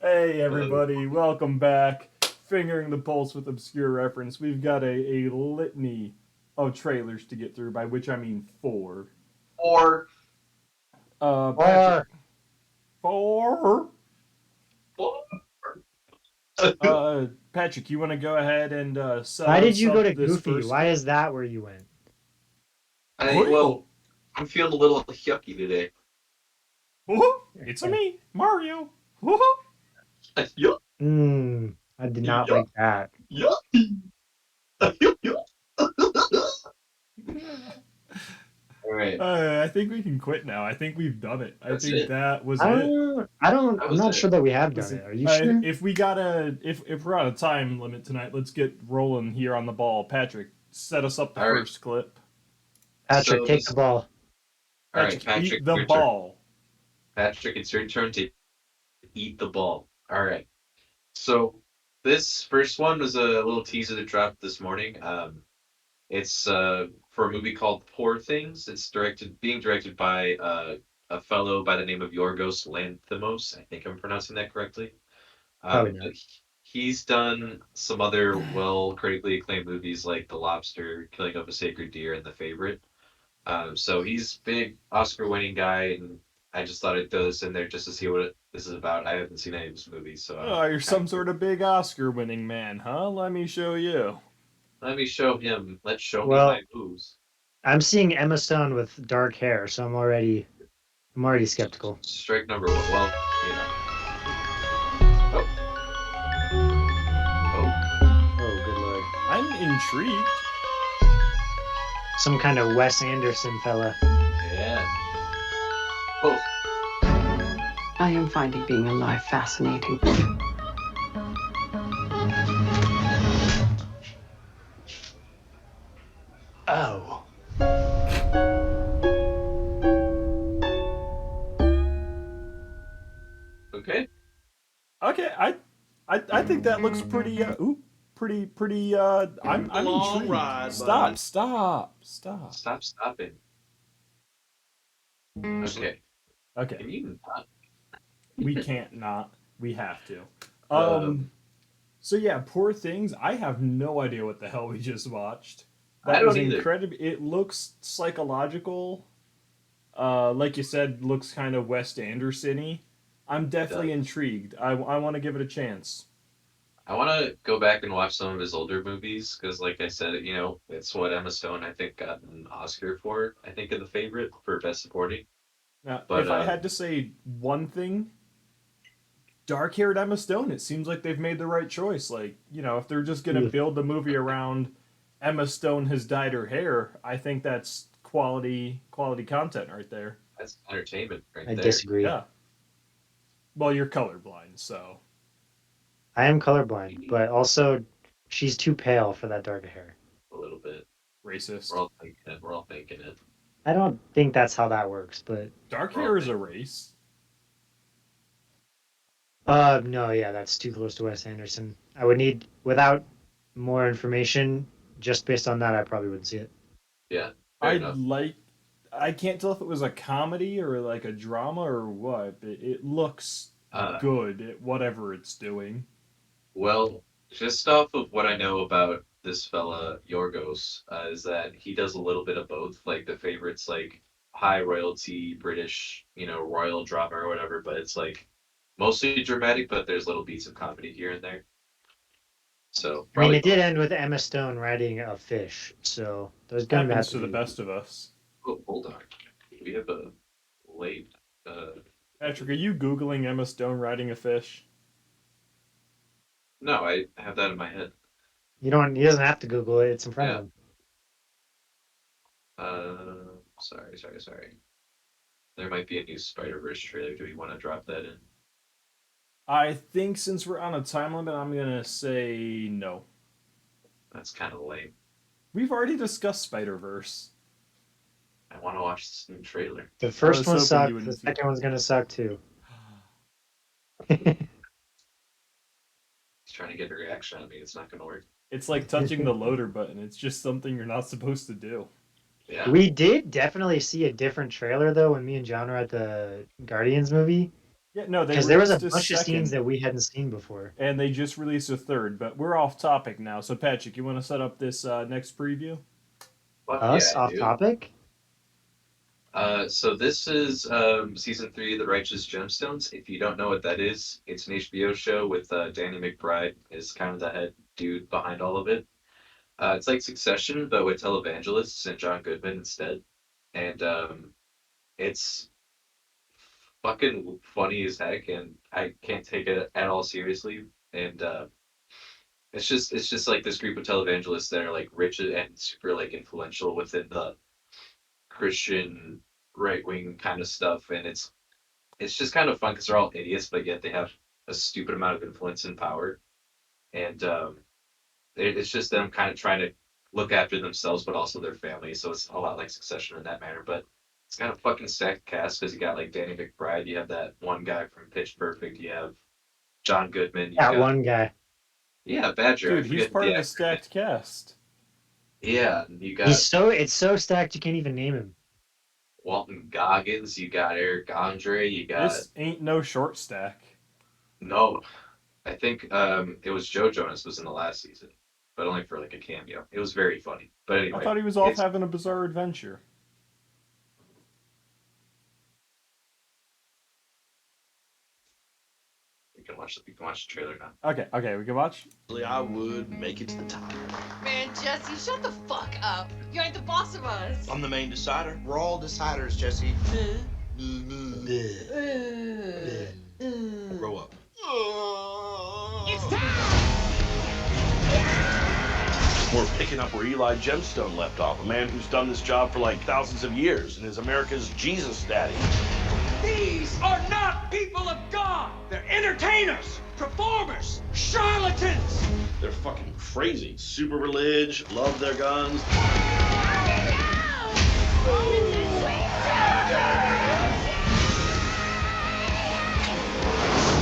Hey Hello. everybody, welcome back. Fingering the Pulse with Obscure Reference. We've got a litany of trailers to get through, by which I mean four. Or, Patrick, Or four. or Patrick, you want to go ahead and set why did us you go up to this Goofy? first Why clip? is that where you went? well, Well, I'm feeling a little yucky today. it's a me, Mario. Woohoo. Yuck, I did not yuck, like that. yuck, yuck, yuck. All right, I think we can quit now. I think we've done it. I that's think it. that was it. That I'm was not it. sure that we have done Listen, it. Are you sure? if we gotta, if we're on a time limit tonight, let's get rolling here on the ball. Patrick, set us up the All right. first clip. Patrick, So take the this. ball. All right, Patrick, Patrick, eat the your turn. ball. Patrick, it's your turn to eat the ball. All right. So this first one was a little teaser that dropped this morning. It's for a movie called Poor Things. It's being directed by a fellow by the name of Yorgos Lanthimos. I think I'm pronouncing that correctly. Probably not. But he's done some other well critically acclaimed movies like The Lobster, Killing of a Sacred Deer, and The Favorite. So he's big Oscar-winning guy, and I just thought I'd throw this in there just to see what this is about. I haven't seen any of his movies, so I'm Oh, you're kind some of curious. sort of big Oscar-winning man, huh? Let me show you. Let me show him. Let's show me my Well, moves. I'm seeing Emma Stone with dark hair, so I'm already skeptical. Strike number one. Well, Oh, oh, Oh, good lord. I'm intrigued. Some kind of Wes Anderson fella. yeah. Oh, I am finding being alive fascinating. Oh. okay. Okay, I think that looks pretty. Pretty. I'm Long intrigued. ride, Stop, buddy. stop, stop. Stop stopping. Okay. Okay, Can you not? we can't not. We have to. Um, So yeah, Poor Things. I have no idea what the hell we just watched. I That was don't either. incredible. It looks psychological. Like you said, looks kind of Wes Anderson-y. I'm It definitely does. intrigued. I want to give it a chance. I want to go back and watch some of his older movies because, like I said, it's what Emma Stone I think got an Oscar for. I think in The Favorite for Best Supporting. Now, But if I had to say one thing, dark-haired Emma Stone. It seems like they've made the right choice. Like if they're just gonna Ugh, build the movie around Emma Stone has dyed her hair, I think that's quality content right there. that's entertainment right I there. disagree. Yeah. Well, you're colorblind, so I am colorblind, but also she's too pale for that dark hair. A little bit. We're racist. all thinking it. We're all thinking it. I don't think that's how that works, but Dark We're all hair is a thinking. race. no, yeah, that's too close to Wes Anderson. I would need without more information, just based on that, I probably wouldn't see it. Yeah, fair I enough. like. I can't tell if it was a comedy or like a drama or what, but it looks Uh, good at whatever it's doing. well, just off of what I know about this fella Yorgos, is that he does a little bit of both. Like The Favorite's like high royalty British, royal drama or whatever, but it's like mostly dramatic, but there's little beats of comedy here and there. So I mean, probably it did both. end with Emma Stone riding a fish, so there's gonna have Happens to to the be. best of us. Oh, hold on. We have a late. Uh, Patrick, are you googling Emma Stone riding a fish? no, I have that in my head. You don't. He doesn't have to Google it. It's in front of Yeah. him. Sorry, sorry, sorry. There might be a new Spider-Verse trailer. Do we want to drop that in? I think since we're on a time limit, I'm gonna say no. That's kind of lame. We've already discussed Spider Verse. I want to watch this new trailer. The I first was one hoping you sucked. The wouldn't feel. second one's gonna suck too. He's trying to get a reaction on me. It's not going to work. It's like touching the loader button. It's just something you're not supposed to do. Yeah. We did definitely see a different trailer though when me and John were at the Guardians movie. Yeah, no, they Because there was a released bunch of scenes second, that we hadn't seen before. and they just released a third. But we're off topic now. So Patrick, you want to set up this next preview? Fuck yeah, Us I off do. topic? So this is season 3 of the Righteous Gemstones. If you don't know what that is, it's an HBO show with Danny McBride is kind of the head dude behind all of it. It's like Succession, but with televangelists and John Goodman instead. And it's fucking funny as heck, and I can't take it at all seriously. And it's just like this group of televangelists that are like rich and super like influential within the Christian right wing kind of stuff, and it's just kind of fun because they're all idiots, but yet they have a stupid amount of influence and power, and it's just them kind of trying to look after themselves, but also their family. So it's a lot like Succession in that manner, but it's kind of fucking stacked cast because you got like Danny McBride, you have that one guy from Pitch Perfect, you have John Goodman, you That got one guy. yeah Badger, I Dude, he's forget part the of the actor name. stacked cast. Yeah, you got It's so stacked you can't even name him. Walton Goggins, you got Eric Andre, you got This ain't no short stack. no. I think it was Joe Jonas was in the last season, but only for like a cameo. It was very funny. But I anyway, thought he was off it's having a bizarre adventure. you can watch the trailer now. Okay, we can watch. I would make it to the top. Man, Jesse, shut the fuck up. You ain't the boss of us. I'm the main decider. We're all deciders, Jesse. Grow up. It's time! We're picking up where Eli Gemstone left off, a man who's done this job for like thousands of years and is America's Jesus daddy. These are not people of God. They're entertainers, performers, charlatans. They're fucking crazy. Super religious, love their guns.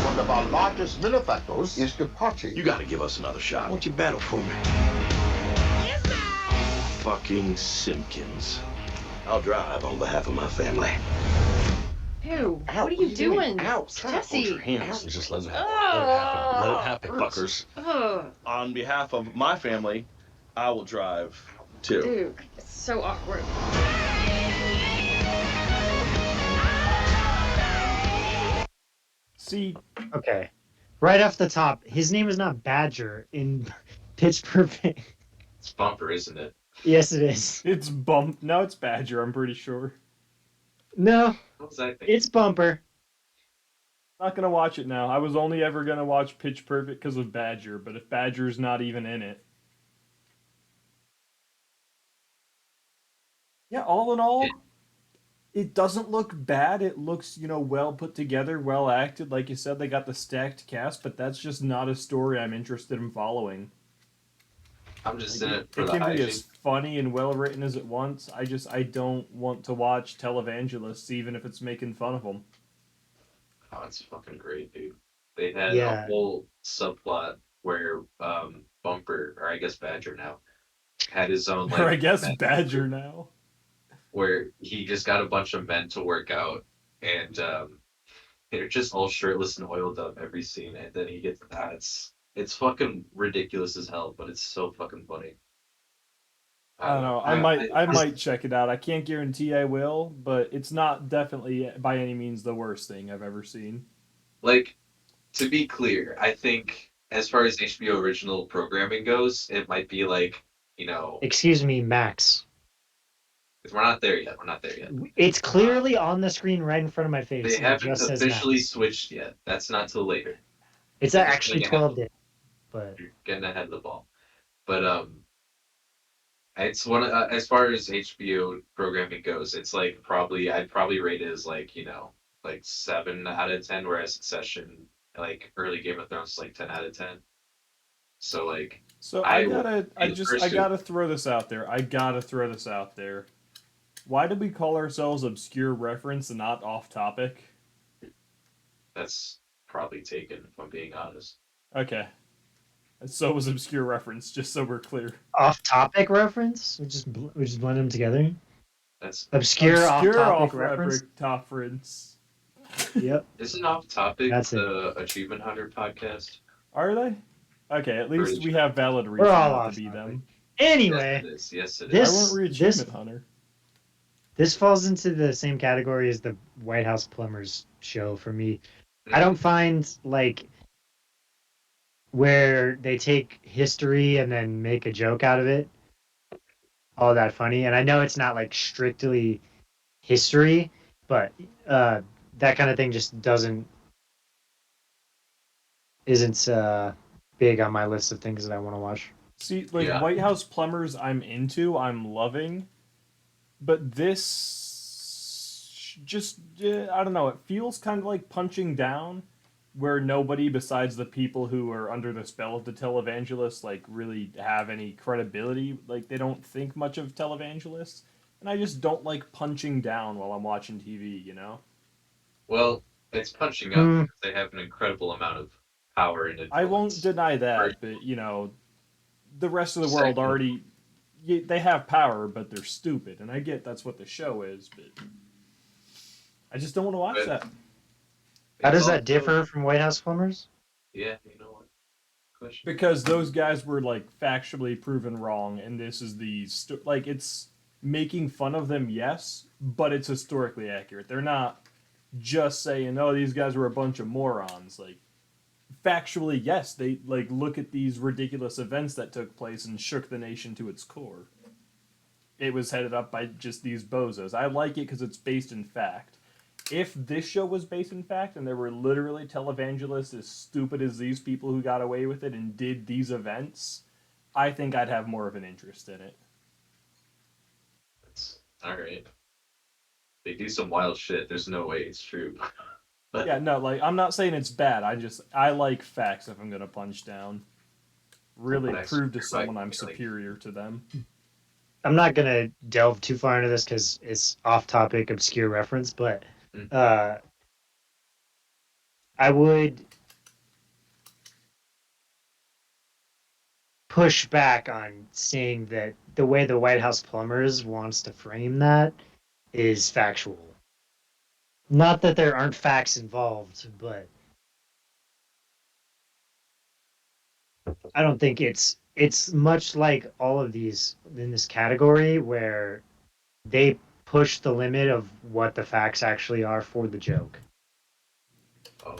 One of our largest benefactors is the party. You gotta give us another shot. Won't you battle for me? Fucking Simpkins. I'll drive on behalf of my family. Ew, Ow, what are you doing? Ow, Hold your Jesse. hands and just let it happen. Oh. Let it happen, fuckers. Ugh, On behalf of my family, I will drive too. dude, it's so awkward. See, Okay. Right off the top, his name is not Badger in Pitch Perfect. It's Bumper, isn't it? Yes, it is. it's Bump. No, it's Badger. I'm pretty sure. No, What was I thinking? it's Bumper. Not gonna watch it now. I was only ever gonna watch Pitch Perfect because of Badger, but if Badger's not even in it, yeah. All in all, it doesn't look bad. It looks, well put together, well acted. Like you said, they got the stacked cast, but that's just not a story I'm interested in following. I'm just Like, in it for it the can be hygiene. as funny and well written as it wants. I don't want to watch televangelists, even if it's making fun of them. Oh, it's fucking great, dude. They had Yeah. a whole subplot where Bumper, or I guess Badger now, had his own like Or I guess men- Badger now. where he just got a bunch of men to work out, and they're just all shirtless and oiled up every scene, and then he gets it's fucking ridiculous as hell, but it's so fucking funny. I don't know. I might check it out. I can't guarantee I will, but it's not definitely by any means the worst thing I've ever seen. Like, to be clear, I think as far as HBO original programming goes, it might be like, Excuse me, Max. we're not there yet. We're not there yet. It's clearly on the screen right in front of my face. They and it haven't just says officially Max. switched yet. That's not till later. It's They're just actually getting ahead 12 days. But You're getting ahead of the ball. But it's one as far as HBO programming goes, it's like I'd probably rate it as like 7 out of 10, whereas Succession, like early Game of Thrones, is like 10 out of 10. So like So I I will gotta, be the first I to- gotta throw this out there. Why do we call ourselves obscure reference and not off topic? that's probably taken, if I'm being honest. Okay. So was obscure reference, just so we're clear. off-topic reference? We just blend them together. That's Obscure Obscure off-topic off reference. reference. Yep, Isn't Off Topic that's it. the Achievement Hunter podcast? Are they? Okay, at least Pretty we sure. have valid We're reason all not to off be topic. them. Yes, Anyway, it is. Yes, it is. Why this weren't we this Achievement Hunter? this falls into the same category as the White House Plumbers show for me. I don't find like where they take history and then make a joke out of it all that funny. And I know it's not like strictly history, but that kind of thing just isn't big on my list of things that I want to watch. See, like Yeah. White House Plumbers, I'm into, I'm loving, but this just I don't know. It feels kind of like punching down, where nobody besides the people who are under the spell of the televangelists like really have any credibility. Like they don't think much of televangelists, and I just don't like punching down while I'm watching TV. You know. Well, it's punching up because they have an incredible amount of power and influence. I won't deny that, First- but you know, the rest of the world Second- already they have power, but they're stupid, and I get that's what the show is, but I just don't want to watch But- that. How It's does that also- differ from White House Plumbers? Yeah, you know what? Question. Because those guys were like factually proven wrong, and this is like it's making fun of them, yes, but it's historically accurate. They're not just saying, "Oh, these guys were a bunch of morons." Like factually, yes, they like look at these ridiculous events that took place and shook the nation to its core. It was headed up by just these bozos. I like it because it's based in fact. If this show was based in fact and there were literally televangelists as stupid as these people who got away with it and did these events, I think I'd have more of an interest in it. It's all right. They do some wild shit. There's no way it's true. But Yeah, no, like I'm not saying it's bad. I like facts if I'm gonna punch down. Really Nice. prove to Right, someone I'm really. superior to them. I'm not gonna delve too far into this because it's off-topic, obscure reference, but Mhm. I would push back on saying that the way the White House Plumbers wants to frame that is factual. Not that there aren't facts involved, but I don't think it's much like all of these in this category where they push the limit of what the facts actually are for the joke. Oh,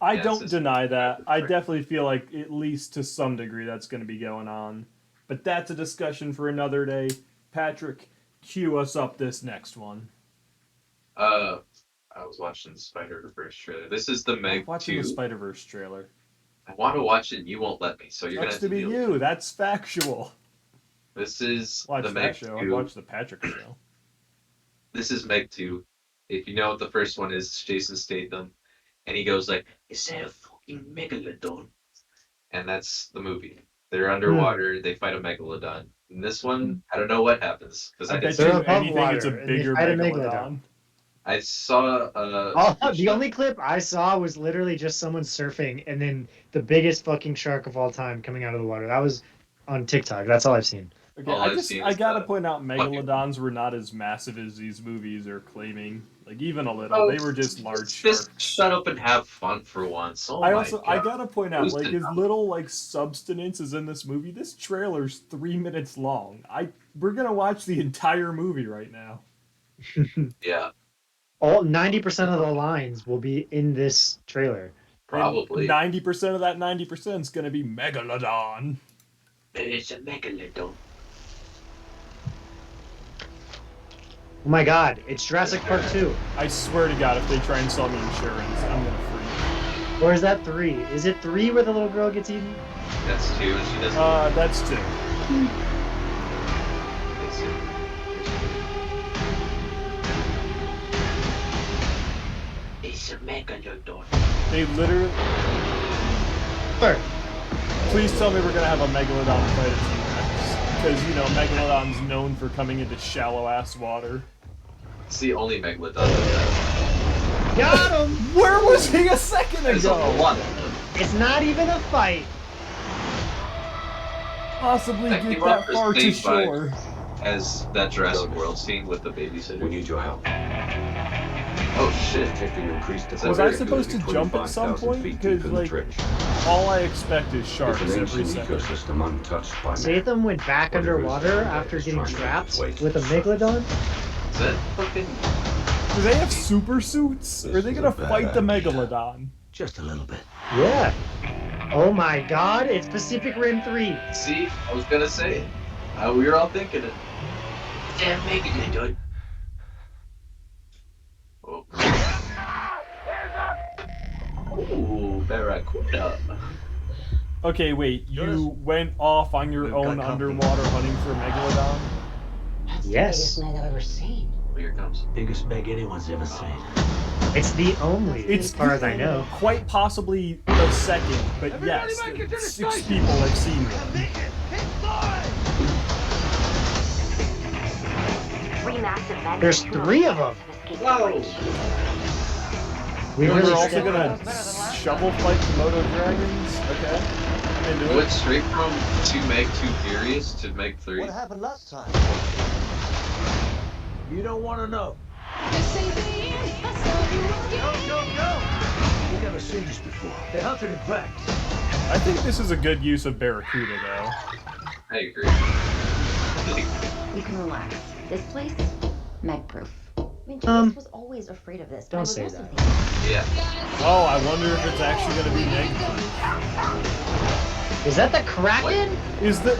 I Yes, don't it's deny that. I correct. definitely feel like at least to some degree that's going to be going on. But that's a discussion for another day. Patrick, cue us up this next one. I was watching the Spider-Verse trailer. This is the Meg Watching 2. the Spider-Verse trailer. I want to watch it and you won't let me, so you're gonna Sucks have to to be deal with you. it. That's factual. This is Watch the that Meg show. 2. I watched the Patrick show. This is Meg 2. If you know what the first one is, it's Jason Statham. And he goes like, is that a fucking megalodon? And that's the movie. They're underwater, they fight a megalodon. In this one, I don't know what happens. Because I I, bet They're you above anything it's a water, and they bigger fight a megalodon. megalodon. I saw The only clip I saw was literally just someone surfing and then the biggest fucking shark of all time coming out of the water. That was on TikTok. That's all I've seen. Okay, All I've seen I is gotta the point out fucking- megalodons were not as massive as these movies are claiming. Like even a little. Oh, They were just large Just sharks. shut up and have fun for once. Oh I my also God. I gotta point out, Who's like the- as little like substance is in this movie. This trailer's 3 minutes long. We're gonna watch the entire movie right now. Yeah, All 90% of the lines will be in this trailer. probably. 90% of that 90% is gonna be megalodon. It's a megalodon. Oh my god, it's Jurassic Park 2. I swear to God, if they try and sell me insurance, I'm gonna freak. Or is that 3? Is it 3 where the little girl gets eaten? That's 2, and she doesn't. That's 2. It's two. It's a megalodon. They literally. Third. Please tell me we're gonna have a megalodon fight a T-Rex, because you know megalodon's known for coming into shallow ass water. It's the only megalodon that Got him! Where was he a second There's a ago? lot of them. It's not even a fight. Possibly That get came that up for far to Saved by- shore. As that Jurassic World scene with the babysitter. We need your help. Oh shit. Was I supposed to jump at some point? Because, like, all I expect is sharks every second. Statham went back underwater after getting trapped with a megalodon. Is that fucking... Do they have super suits? Or are they gonna fight the megalodon? Just a little bit. Yeah. Oh my god, it's Pacific Rim 3. See? I was gonna say it. We were all thinking it. Damn, making it, dude. Oh. Ooh, Barracuda. Okay, wait, you went off on your own underwater hunting for a megalodon? That's Yes. the biggest Meg I've ever seen. Here it comes. Biggest Meg anyone's ever seen. It's the only, as far as I know. Quite possibly the second, but yes, 6 people have seen one. There's 3 of them. Whoa! We And really we're also stepped gonna up. shovel fight Komodo dragons? Okay. I'm into Went it. straight from 2 Meg 2 Furious to Meg 3. What happened last time? You don't want to know. Go! We've never seen this before. They hunted and cracked. I think this is a good use of Barracuda, though. I agree. You can relax. This place, Meg-proof. I mean, Janice was always afraid of this. Don't I was say also that. thinking, Yeah. Oh, I wonder if it's actually gonna be negative. Is that the Kraken? Is the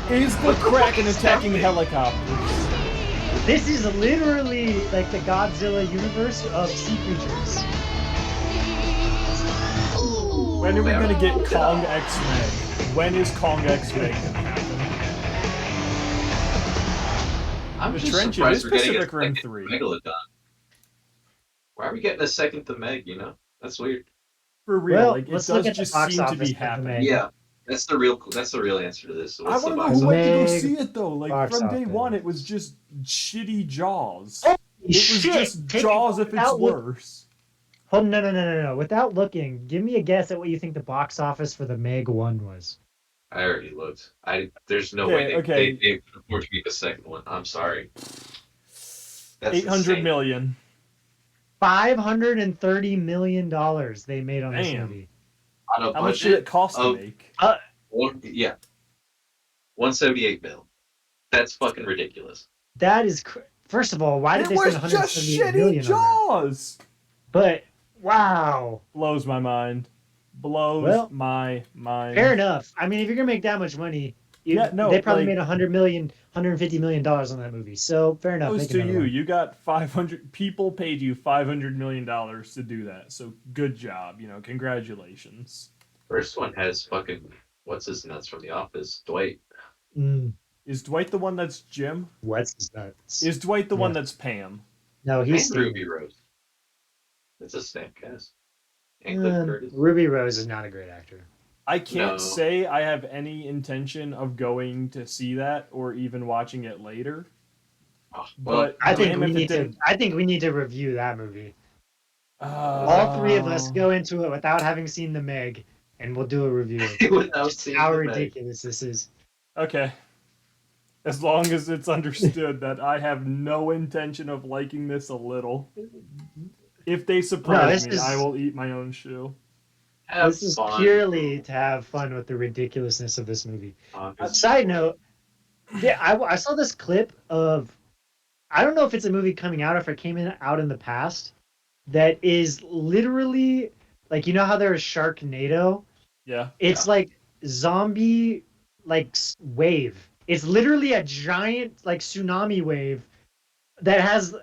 Kraken attacking helicopters? This is literally like the Godzilla universe of sea creatures. When are we gonna get Kong X Meg? When is Kong X Meg gonna happen? I'm The just Trench surprised is we're getting a Pacific Rim second 3. Megalodon. Why are we getting a second to Meg, you know? That's weird. For real, Well, like, it let's look does at the just box seem to office be of the happening. Meg. Yeah. That's the real answer to this. So I what's want the to know box who went to go Meg see it, though. Like, box from day office. one, it was just shitty Jaws. Holy It was shit! just Take Jaws it if it's without look- worse. Hold on, no. Without looking, give me a guess at what you think the box office for the Meg 1 was. I already looked. There's no Okay, way okay. they could afford to make a second one. I'm sorry. That's 800 insane. million. $530 million they made on this Damn. movie. On a How much did budget it cost to of make? 178 mil. That's fucking ridiculous. That is, first of all, why did It they spend was just 178 shitty million on that? Jaws! But wow, Blows my mind. Blows Well, my mind. fair enough. I mean, if you're gonna make that much money, Yeah, no, they probably like- made $150 million on that movie. So fair enough. Goes Make to another you. one. You got 500 people paid you $500 million to do that. So good job. You know, congratulations. First one has fucking what's his nuts from The Office, Dwight. Is Dwight the one that's Jim? What's his nuts? Is Dwight the one Yeah. that's Pam? No, he's And Ruby Rose. It's a snap cast. And Cliff Curtis. Ruby Rose is not a great actor. I can't No. say I have any intention of going to see that or even watching it later. Oh, well, But I think damn we if it need to. didn't. I think we need to review that movie. All 3 of us go into it without having seen the Meg, and we'll do a review. without Just seeing how the Meg. ridiculous this is. Okay. As long as it's understood that I have no intention of liking this a little. If they surprise this me, is- I will eat my own shoe. Have This is fun. purely to have fun with the ridiculousness of this movie. Obviously. Side note, yeah, I saw this clip of, I don't know if it's a movie coming out or if it came out in the past, that is literally, like, you know how there is Sharknado? Yeah. It's like zombie, like, wave. It's literally a giant, like, tsunami wave that has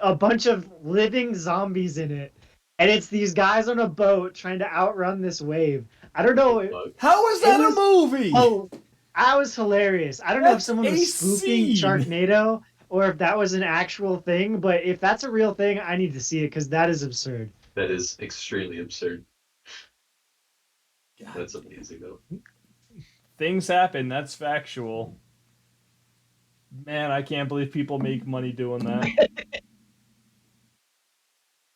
a bunch of living zombies in it. And it's these guys on a boat trying to outrun this wave. I don't know. How is that It a was- movie? Oh, that was hilarious. I don't know if That's someone a was spoofing scene. Sharknado or if that was an actual thing, but if that's a real thing, I need to see it because that is absurd. That is extremely absurd. God. That's amazing though. Things happen. That's factual. Man, I can't believe people make money doing that.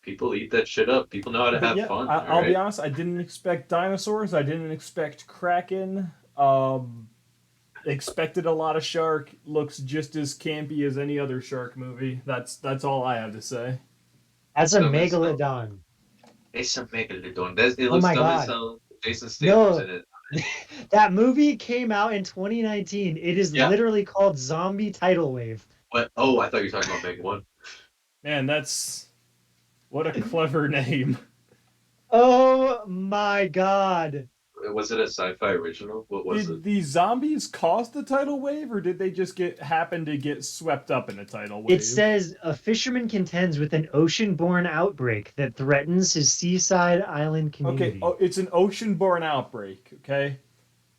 People eat that shit up. People know how to But have yeah, fun. I'll be alright? honest. I didn't expect dinosaurs. I didn't expect Kraken. Expected a lot of shark. Looks just as campy as any other shark movie. That's all I have to say. As a Dumb as hell. megalodon. It's a megalodon. It Oh looks my dumb as God. hell. Jason Statham's in it. That movie came out in 2019. It is Yeah. literally called Zombie Tidal Wave. What? Oh, I thought you were talking about Meg 1. Man, that's what a clever name. Oh my God. Was it a sci-fi original? What was Did it? the zombies cause the tidal wave, or did they just happen to get swept up in a tidal wave? It says a fisherman contends with an ocean-borne outbreak that threatens his seaside island community. Okay, oh, it's an ocean-borne outbreak. Okay,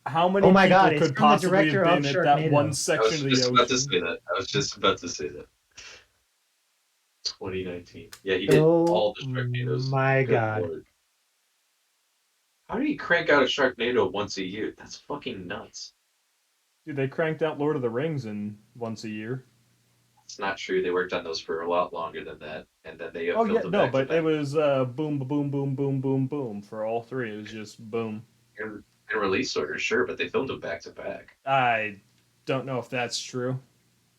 how many Oh my people God, it's could from the possibly have director been of at that Sharknado. one I section was of the just about to ocean? say that. I was just about to say that. 2019. Yeah, he did Oh all the Sharknadoes. my Good God. Lord. How did he crank out a Sharknado once a year? That's fucking nuts. Dude, they cranked out Lord of the Rings in once a year. It's not true. They worked on those for a lot longer than that, and then they Oh filmed yeah, them no, back to but back. it was boom, boom, boom, boom, boom, boom for all three. It was just boom. In release order, sure, but they filmed them back to back. I don't know if that's true.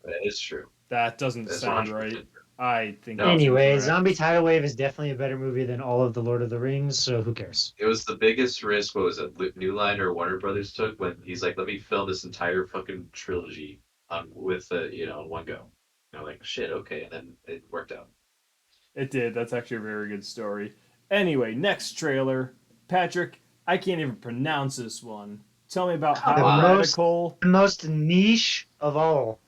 That is true. That doesn't That's sound 100% right. true. I think. No. that's Anyway, incorrect. Zombie Tidal Wave is definitely a better movie than all of the Lord of the Rings, so who cares? It was the biggest risk. What was it? New Line or Warner Brothers took when he's like, "Let me film this entire fucking trilogy with in one go." And I'm like, "Shit, okay," and then it worked out. It did. That's actually a very good story. Anyway, next trailer. Patrick, I can't even pronounce this one. Tell me about how on. radical. The most niche of all.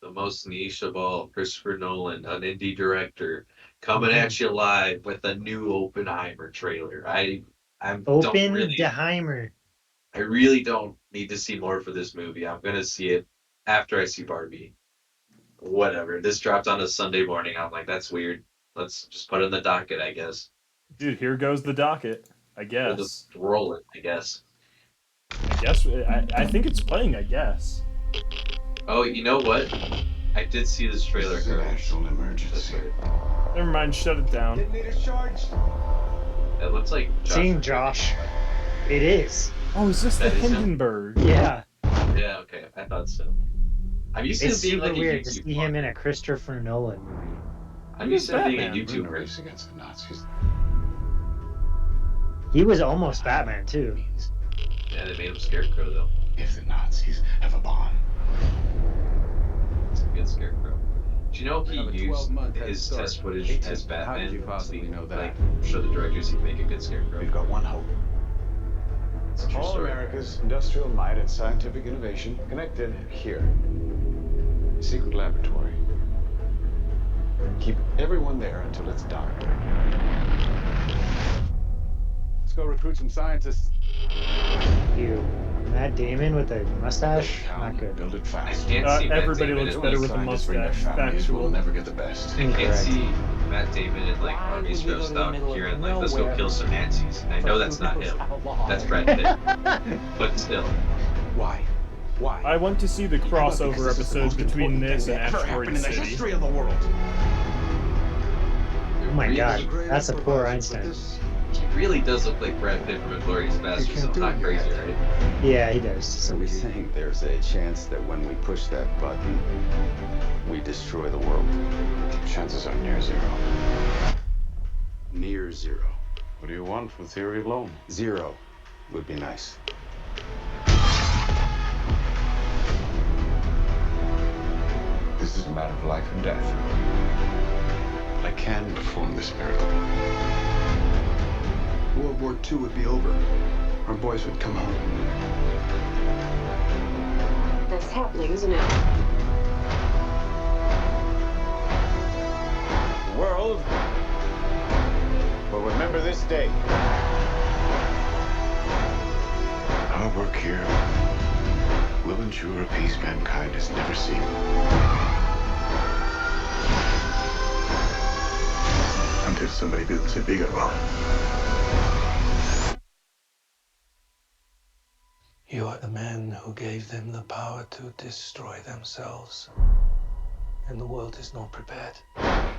The most niche of all, Christopher Nolan, an indie director, coming at you live with a new Oppenheimer trailer. I Oppenheimer. really don't need to see more for this movie. I'm gonna see it after I see Barbie. Whatever. This dropped on a Sunday morning. I'm like, that's weird. Let's just put it in the docket, I guess. Dude, here goes the docket. I We'll guess. just roll it, I guess. I think it's playing. I guess. Oh, you know what? I did see this trailer. This is a national emergency. Never mind. Shut it down. Detonator charged. It looks like Seeing Josh. It is. Oh, is this the That is him? Hindenburg? Yeah. Yeah, okay. I thought so. I'm used to It's being super like a weird to YouTube see him in a Christopher Nolan movie. I'm used to being a Batman. In the YouTuber. race against the Nazis. He was almost Batman, too. Yeah, they made him Scarecrow, though. If the Nazis have a bomb. It's a good Scarecrow. Do you know We have a he used 12-month head his start. test footage 18. as Batman? How did you possibly to, know that? Like, show the directors he'd make a good Scarecrow. We've got one hope. It's a true All story. America's industrial might and scientific innovation connected here. Secret laboratory. Keep everyone there until it's dark. Let's go recruit some scientists. You. Matt Damon with a mustache? Build a Not town, good. build it I fast. can't see Matt Everybody Damon looks in, better like, with a Scientists bring their mustache. families, we'll Factual. never get the best. I can't Incorrect. see Matt Damon in like army stressed out here and like let's go kill some Nazis. And I know that's not him. That's Brad Pitt. But still. Why? Why? I want to see the crossover Because this is the episodes most between important this thing and that ever Asteroid happened in the City. history of the world. Oh my god, that's a poor Einstein. He really does look like Brad Pitt from Inglourious Basterds, so it's not crazy, right? Yeah, he does. So we think there's a chance that when we push that button, we destroy the world. Chances are near zero. Near zero. What do you want from theory alone? Zero would be nice. This is a matter of life and death. I can perform this miracle. World War II would be over. Our boys would come home. That's happening, isn't it? The world will remember this day. Our work here will ensure a peace mankind has never seen. Until somebody builds a bigger one. You are the man who gave them the power to destroy themselves. And the world is not prepared. I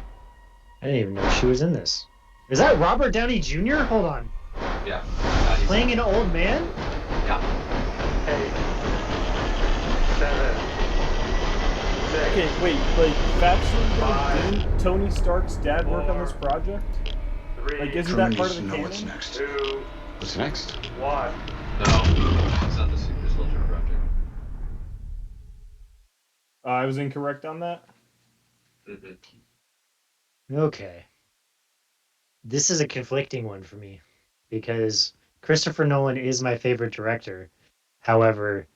didn't even know she was in this. Is that Robert Downey Jr.? Hold on. Yeah. Playing an old man? Yeah. Hey. Stand there. Okay, wait, like, factually though, didn't Tony Stark's dad work on this project? Like, isn't that part of the canon? What's next? What's next? One. No, it's not the Super Soldier Project. I was incorrect on that? Okay. This is a conflicting one for me because Christopher Nolan is my favorite director. However,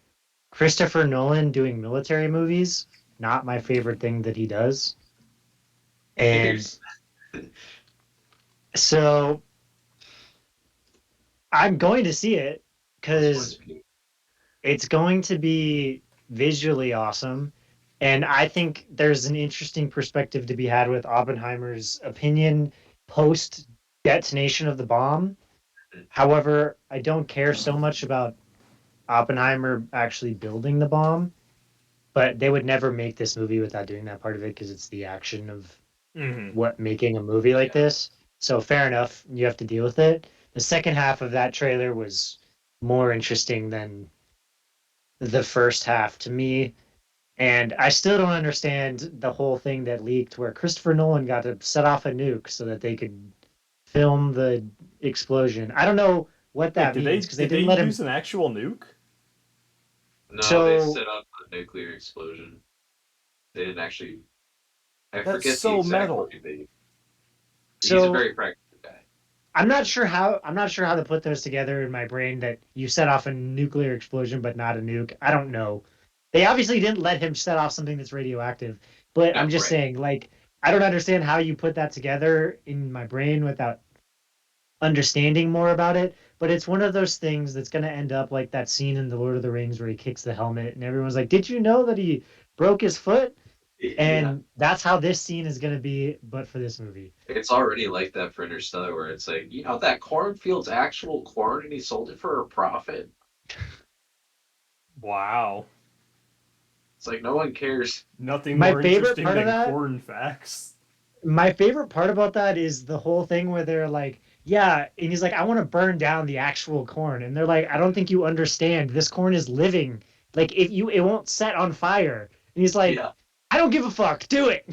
Christopher Nolan doing military movies, not my favorite thing that he does. And so I'm going to see it because it's going to be visually awesome. And I think there's an interesting perspective to be had with Oppenheimer's opinion post detonation of the bomb. However, I don't care so much about Oppenheimer actually building the bomb, but they would never make this movie without doing that part of it because it's the action of what making a movie like this. So fair enough, you have to deal with it. The second half of that trailer was more interesting than the first half to me. And I still don't understand the whole thing that leaked where Christopher Nolan got to set off a nuke so that they could film the explosion. I don't know what Wait, that means because they did they didn't let him. use an actual nuke? No, they set up a nuclear explosion. They didn't actually. I That's forget so the exact metal. wording they used. He's So a very practical guy. I'm not sure how to put those together in my brain that you set off a nuclear explosion but not a nuke. I don't know. They obviously didn't let him set off something that's radioactive, but I'm just saying, like, I don't understand how you put that together in my brain without understanding more about it. But it's one of those things that's going to end up like that scene in The Lord of the Rings where he kicks the helmet and everyone's like, "Did you know that he broke his foot?" And that's how this scene is going to be, but for this movie. It's already like that for Interstellar, where it's like, you know, that cornfield's actual corn, and he sold it for a profit. Wow. It's like no one cares. Nothing My more favorite interesting part of than that- corn facts. My favorite part about that is the whole thing where they're like, yeah, and he's like, I want to burn down the actual corn. And they're like, I don't think you understand. This corn is living. Like, it won't set on fire. And he's like, I don't give a fuck. Do it.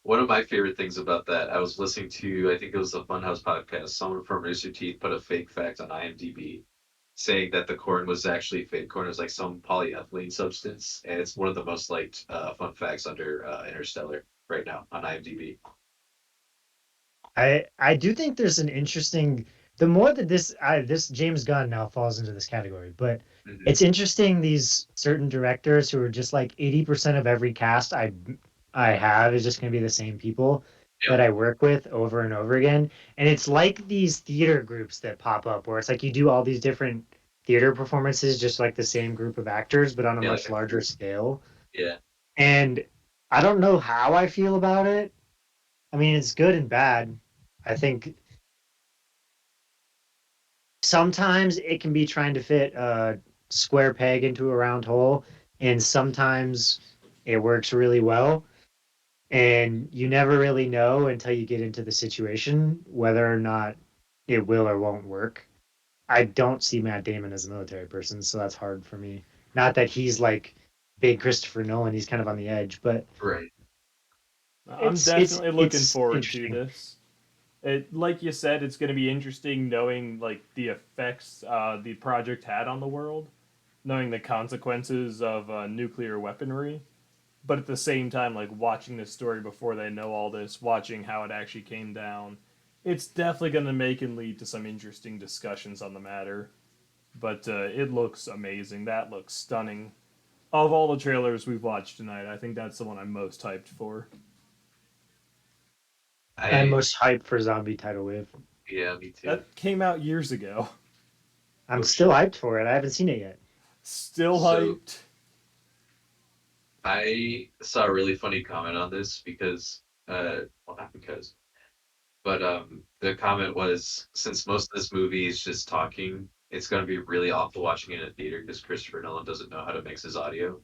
One of my favorite things about that, I was listening to, I think it was the Funhouse podcast. Someone from Rooster Teeth put a fake fact on IMDb saying that the corn was actually fake corn. It was like some polyethylene substance, and it's one of the most liked fun facts under Interstellar right now on IMDb. I do think there's an interesting. The more that this James Gunn now falls into this category, but it's interesting these certain directors who are just like 80% of every cast I have is just going to be the same people that I work with over and over again, and it's like these theater groups that pop up where it's like you do all these different theater performances, just like the same group of actors, but on a much larger scale. Yeah. And I don't know how I feel about it. I mean, it's good and bad. I think sometimes it can be trying to fit a square peg into a round hole, and sometimes it works really well. And you never really know until you get into the situation whether or not it will or won't work. I don't see Matt Damon as a military person, so that's hard for me. Not that he's like big Christopher Nolan, he's kind of on the edge, but I'm definitely looking forward to interesting. this. It, like you said, it's going to be interesting knowing like the effects the project had on the world, knowing the consequences of nuclear weaponry, but at the same time, like watching this story before they know all this, watching how it actually came down, it's definitely going to make and lead to some interesting discussions on the matter. But it looks amazing. That looks stunning. Of all the trailers we've watched tonight, I think that's the one I'm most hyped for. I'm most hyped for Zombie Tidal Wave. Yeah, me too. That came out years ago. I'm still hyped for it. I haven't seen it yet. Still hyped. I saw a really funny comment on this because, well, not because, but the comment was, since most of this movie is just talking, it's going to be really awful watching it in a theater because Christopher Nolan doesn't know how to mix his audio.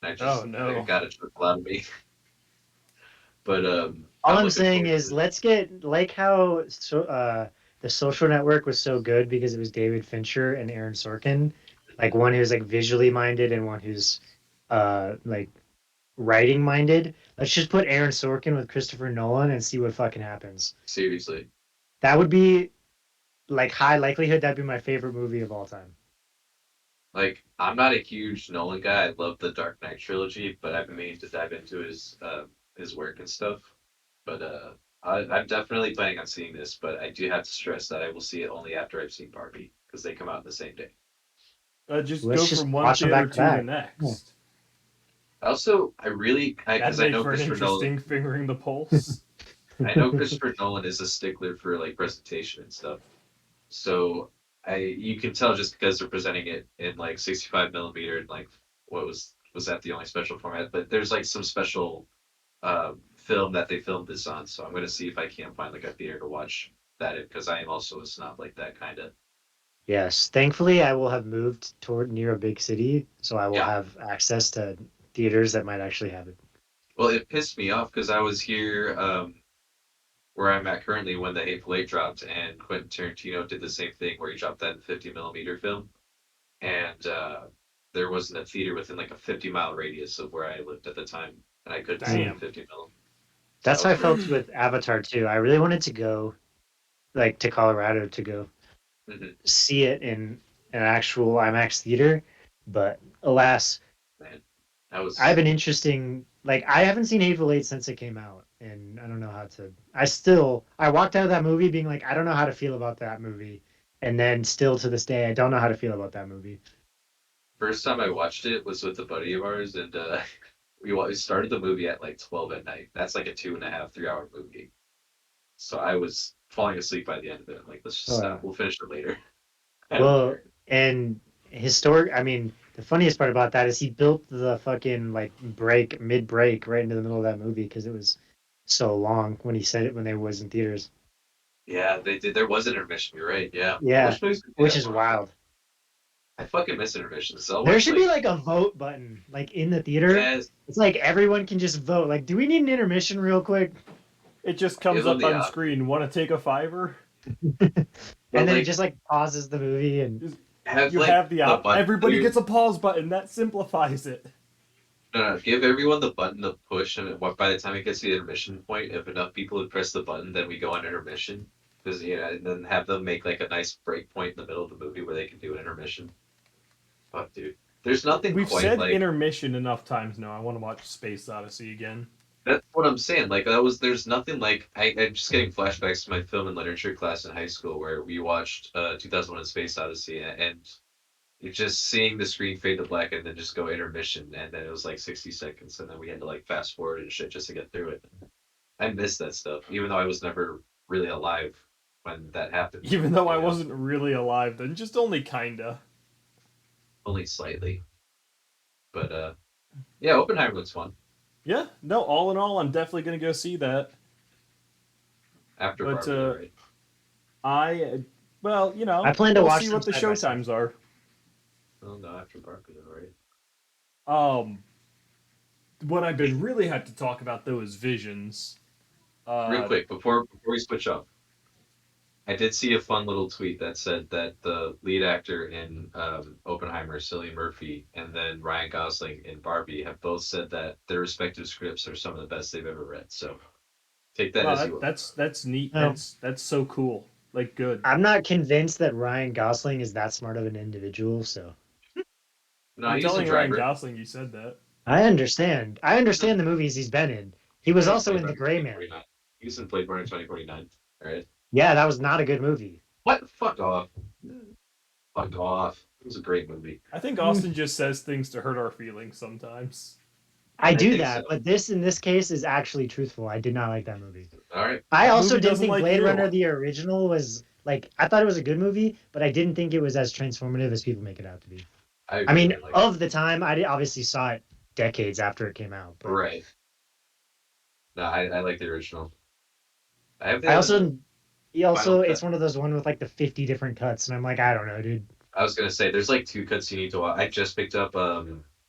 And I just it got a chuckle out of me. But all I'm saying is, let's get like how the Social Network was so good because it was David Fincher and Aaron Sorkin, like one who's like visually minded and one who's like writing minded, let's just put Aaron Sorkin with Christopher Nolan and see what fucking happens. Seriously. That would be like high likelihood that'd be my favorite movie of all time. Like, I'm not a huge Nolan guy. I love the Dark Knight trilogy, but I've been meaning to dive into his work and stuff. But I'm definitely planning on seeing this, but I do have to stress that I will see it only after I've seen Barbie because they come out the same day. Just Let's go just from one watch them theater back to to the back. next. Also, That'd because I make know for an Christopher Nolan. interesting fingering the pulse. I know Christopher Nolan is a stickler for like presentation and stuff. So you can tell just because they're presenting it in like 65 millimeter and like what was that the only special format? But there's like some special film that they filmed this on. So I'm gonna see if I can't find like a theater to watch that in because I am also a snob like that kind of. Yes, thankfully I will have moved toward near a big city, so I will Yeah. have access to theaters that might actually have it. Well, it pissed me off because I was here where I'm at currently when the Hateful Eight dropped, and Quentin Tarantino did the same thing where he dropped that in 50 millimeter film, and there wasn't a theater within like a 50-mile radius of where I lived at the time, and I couldn't see it in Damn. 50 mil. So That's that how I was really. felt with Avatar too. I really wanted to go like to Colorado to go Mhm. see it in an actual IMAX theater, but alas, Man, that I have was an interesting like I haven't seen Hateful Eight since it came out, and I don't know how to. I walked out of that movie being like I don't know how to feel about that movie, and then still to this day I don't know how to feel about that movie. first time I watched it was with a buddy of ours, and we started the movie at like 12 at night. That's like a 2.5, 3 hour movie. So I was falling asleep by the end of it. I'm like, let's just Oh, stop. We'll finish it later. I don't well, care. and historic. I mean, the funniest part about that is he built the fucking like mid break right into the middle of that movie because it was so long when he said it when they was in theaters. Yeah, they did. There was an intermission. You're right. Yeah. I Yeah, wish movies could do which that is more often. wild. I fucking miss intermissions. So I'll There watch should be like like a vote button like in the theater. yes, It's like everyone can just vote. Like, do we need an intermission real quick? It just give comes them up the on option. screen. Want to take a fiver? And But then it like just like pauses the movie and Just, have you like have the the op. button. Everybody gets a pause button. That simplifies it. No, give everyone the button to push, and by the time it gets to the intermission point, if enough people would press the button, then we go on intermission. Because and then have them make like a nice break point in the middle of the movie where they can do an intermission. Fuck, dude. There's nothing We've quite said like intermission enough times now. I want to watch Space Odyssey again. that's what I'm saying. Like that was there's nothing like I'm just getting flashbacks to my film and literature class in high school where we watched 2001: A Space Odyssey and you're just seeing the screen fade to black and then just go intermission and then it was like 60 seconds and then we had to like fast forward and shit just to get through it. I miss that stuff, even though I was never really alive when that happened. Even though I You know, wasn't really alive then, just only kinda. only slightly. But yeah, Oppenheimer looks fun. Yeah, no, all in all, I'm definitely gonna go see that. After But Barbie, right? I, well, I plan to we'll watch see them what the side show by side. times are. Oh no, after Barbie, right? What I've been really had to talk about though is Visions. Real quick, before we switch off, I did see a fun little tweet that said that the lead actor in Oppenheimer, Cillian Murphy, and then Ryan Gosling in Barbie have both said that their respective scripts are some of the best they've ever read. So take that Wow, as you will. that's neat. No. That's so cool. Like good. I'm not convinced that Ryan Gosling is that smart of an individual, so No, I'm he's a telling Ryan driver. Gosling you said that. I understand. I understand the movies he's been in. He was also in The Gray Man. He's in Blade Runner 2049. All right. Yeah, that was not a good movie. What? Fuck off. Fuck off. It was a great movie. I think Austin just says things to hurt our feelings sometimes. I do think that, so. but this in this case is actually truthful. I did not like that movie. All right. I That also movie didn't doesn't think like Blade you. Runner the original was like I thought it was a good movie, but I didn't think it was as transformative as people make it out to be. I mean, really like of the time, obviously saw it decades after it came out. But right. No, I like the original. he also Final it's cut. one of those one with like the 50 different cuts, and I'm like, I don't know, dude. I was gonna say there's like 2 cuts you need to watch. I just picked up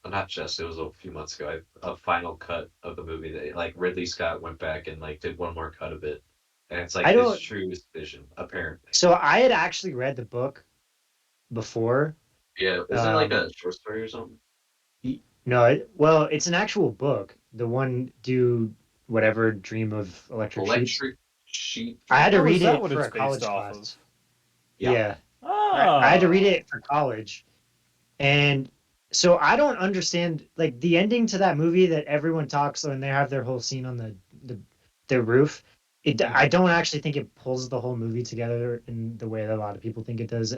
not just it was a few months ago a final cut of the movie that like Ridley Scott went back and like did one more cut of it, and it's like I his don't. true vision apparently. So I had actually read the book before. Yeah, isn't it like a short story or something? No, well, it's an actual book. The one do whatever dream of electric sheets. Electric Sheep I had to Oh, Dream. is read that it what for it's a based college off of? class. Yeah. Yeah, I had to read Oh. it for college, and so I don't understand like the ending to that movie that everyone talks when they have their whole scene on the the roof. I don't actually think it pulls the whole movie together in the way that a lot of people think it does.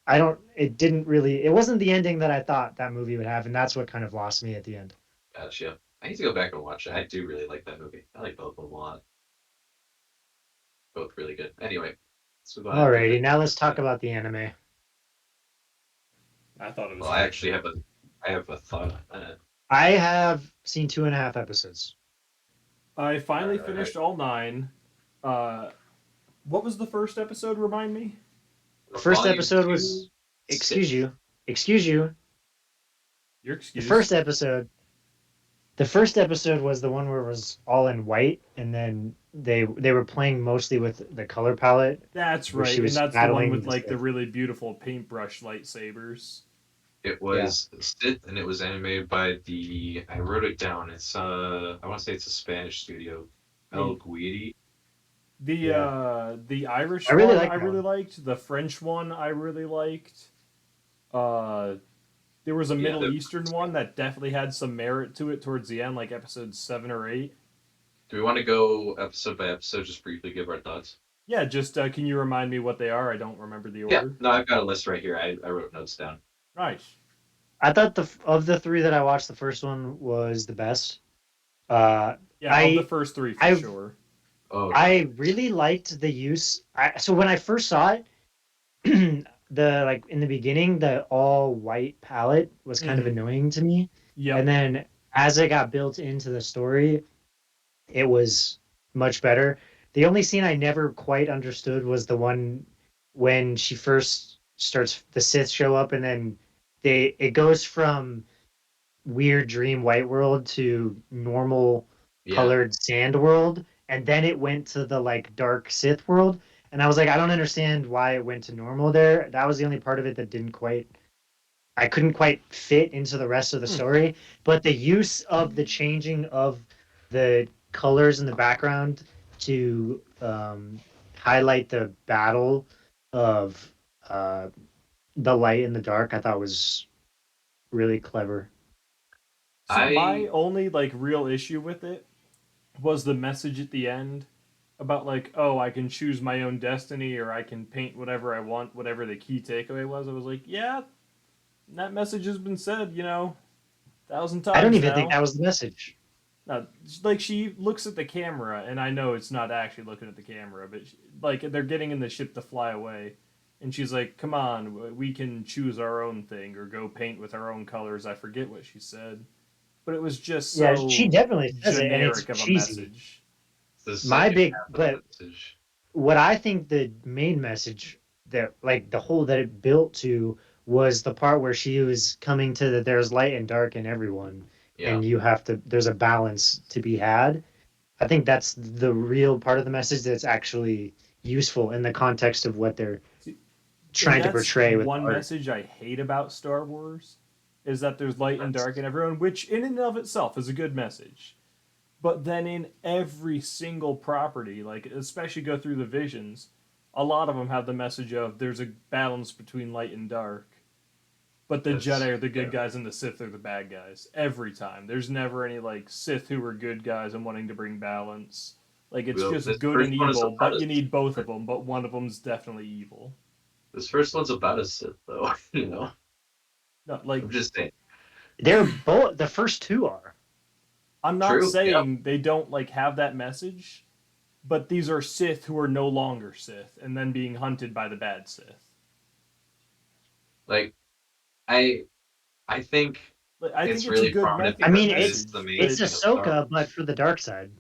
I don't. It didn't really. It wasn't the ending that I thought that movie would have, and that's what kind of lost me at the end. Gotcha. I need to go back and watch it. I do really like that movie. I like both of them a lot. Both really good. Anyway, let's move on after Alrighty, that. now let's talk about the anime. I thought it was Well, I good. actually I have a thought on that. I have seen 2.5 episodes. I finally Alright. finished all 9. What was the first episode? Remind me. First Volume episode 2, was excuse Sith. you, excuse you. Your The excuse. first episode, the first episode was the one where it was all in white, and then they were playing mostly with the color palette, That's where she right, and was that's the one battling with the like the Sith. really beautiful paintbrush lightsabers. It Yeah, was Sith, and it was animated by the. I wrote it down. It's I want to say it's a Spanish studio, El The Guidi. yeah. the Irish I really one like I that really one. liked. The French one I really liked. Uh, there was a Yeah, Middle Eastern one that definitely had some merit to it towards the end, like episode 7 or 8. do we want to go episode by episode, just briefly give our thoughts? Yeah, just can you remind me what they are? I don't remember the Yeah, order. no, I've got a list right here. I wrote notes down. Nice. I thought of the three that I watched, the first one was the best. Uh, Yeah, of the I first 3 for I sure. Oh, okay. I really liked the use. So when I first saw it, the like in the beginning, the all white palette was kind of Mm-hmm. annoying to me, and Yep. then as it got built into the story, it was much better. The only scene I never quite understood was the one when she first starts the Sith show up, and then it goes from weird dream white world to normal Yeah, colored sand world, and then it went to the like dark Sith world, and I was like, I don't understand why it went to normal there. That was the only part of it that didn't quite, I couldn't quite fit into the rest of the Hmm. story. But the use of the changing of the colors in the background to highlight the battle of uh, the light and the dark, I thought was really clever. See, my I only like real issue with it was the message at the end about like, oh, I can choose my own destiny or I can paint whatever I want, whatever the key takeaway was. I was like, yeah, that message has been said, 1,000 I don't times even think now. that was the message. No, like she looks at the camera, and I know it's not actually looking at the camera, but like they're getting in the ship to fly away, and she's like, "Come on, we can choose our own thing or go paint with our own colors." I forget what she said, but it was just Yeah, she so definitely says it, and it's generic of a cheesy. message. the My second big, half of the but message. what I think the main message that, like, the whole that it built to was the part where she was coming to that there's light and dark in everyone, Yeah, and you have to, there's a balance to be had. I think that's the real part of the message that's actually useful in the context of what they're See, and trying to that's portray with one art. message I hate about Star Wars, is that there's light and dark in everyone, which in and of itself is a good message. But then in every single property, like especially go through the visions, a lot of them have the message of there's a balance between light and dark. But the Jedi that's are the good fair. guys and the Sith are the bad guys every time. There's never any like Sith who are good guys and wanting to bring balance. Like it's Well, just this good first and one is evil, about but a you need both of them. But one of them's definitely evil. this first one's about a Sith, though. No, like I'm just saying. They're both, the first two are. I'm not True. Yeah. saying they don't like have that message, but these are Sith who are no longer Sith and then being hunted by the bad Sith. Like I I think Like, I think it's it's a really good prominent I because mean, it is message, the main it's but thing of Star Ahsoka, but Wars. for the dark side.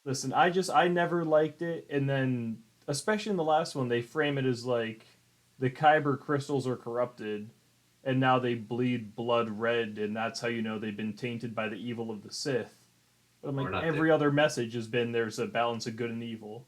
listen, I never liked it, and then especially in the last one, they frame it as like the Kyber crystals are corrupted, and now they bleed blood red, and that's how you know they've been tainted by the evil of the Sith. But I'm Or like, not there. every other message has been there's a balance of good and evil.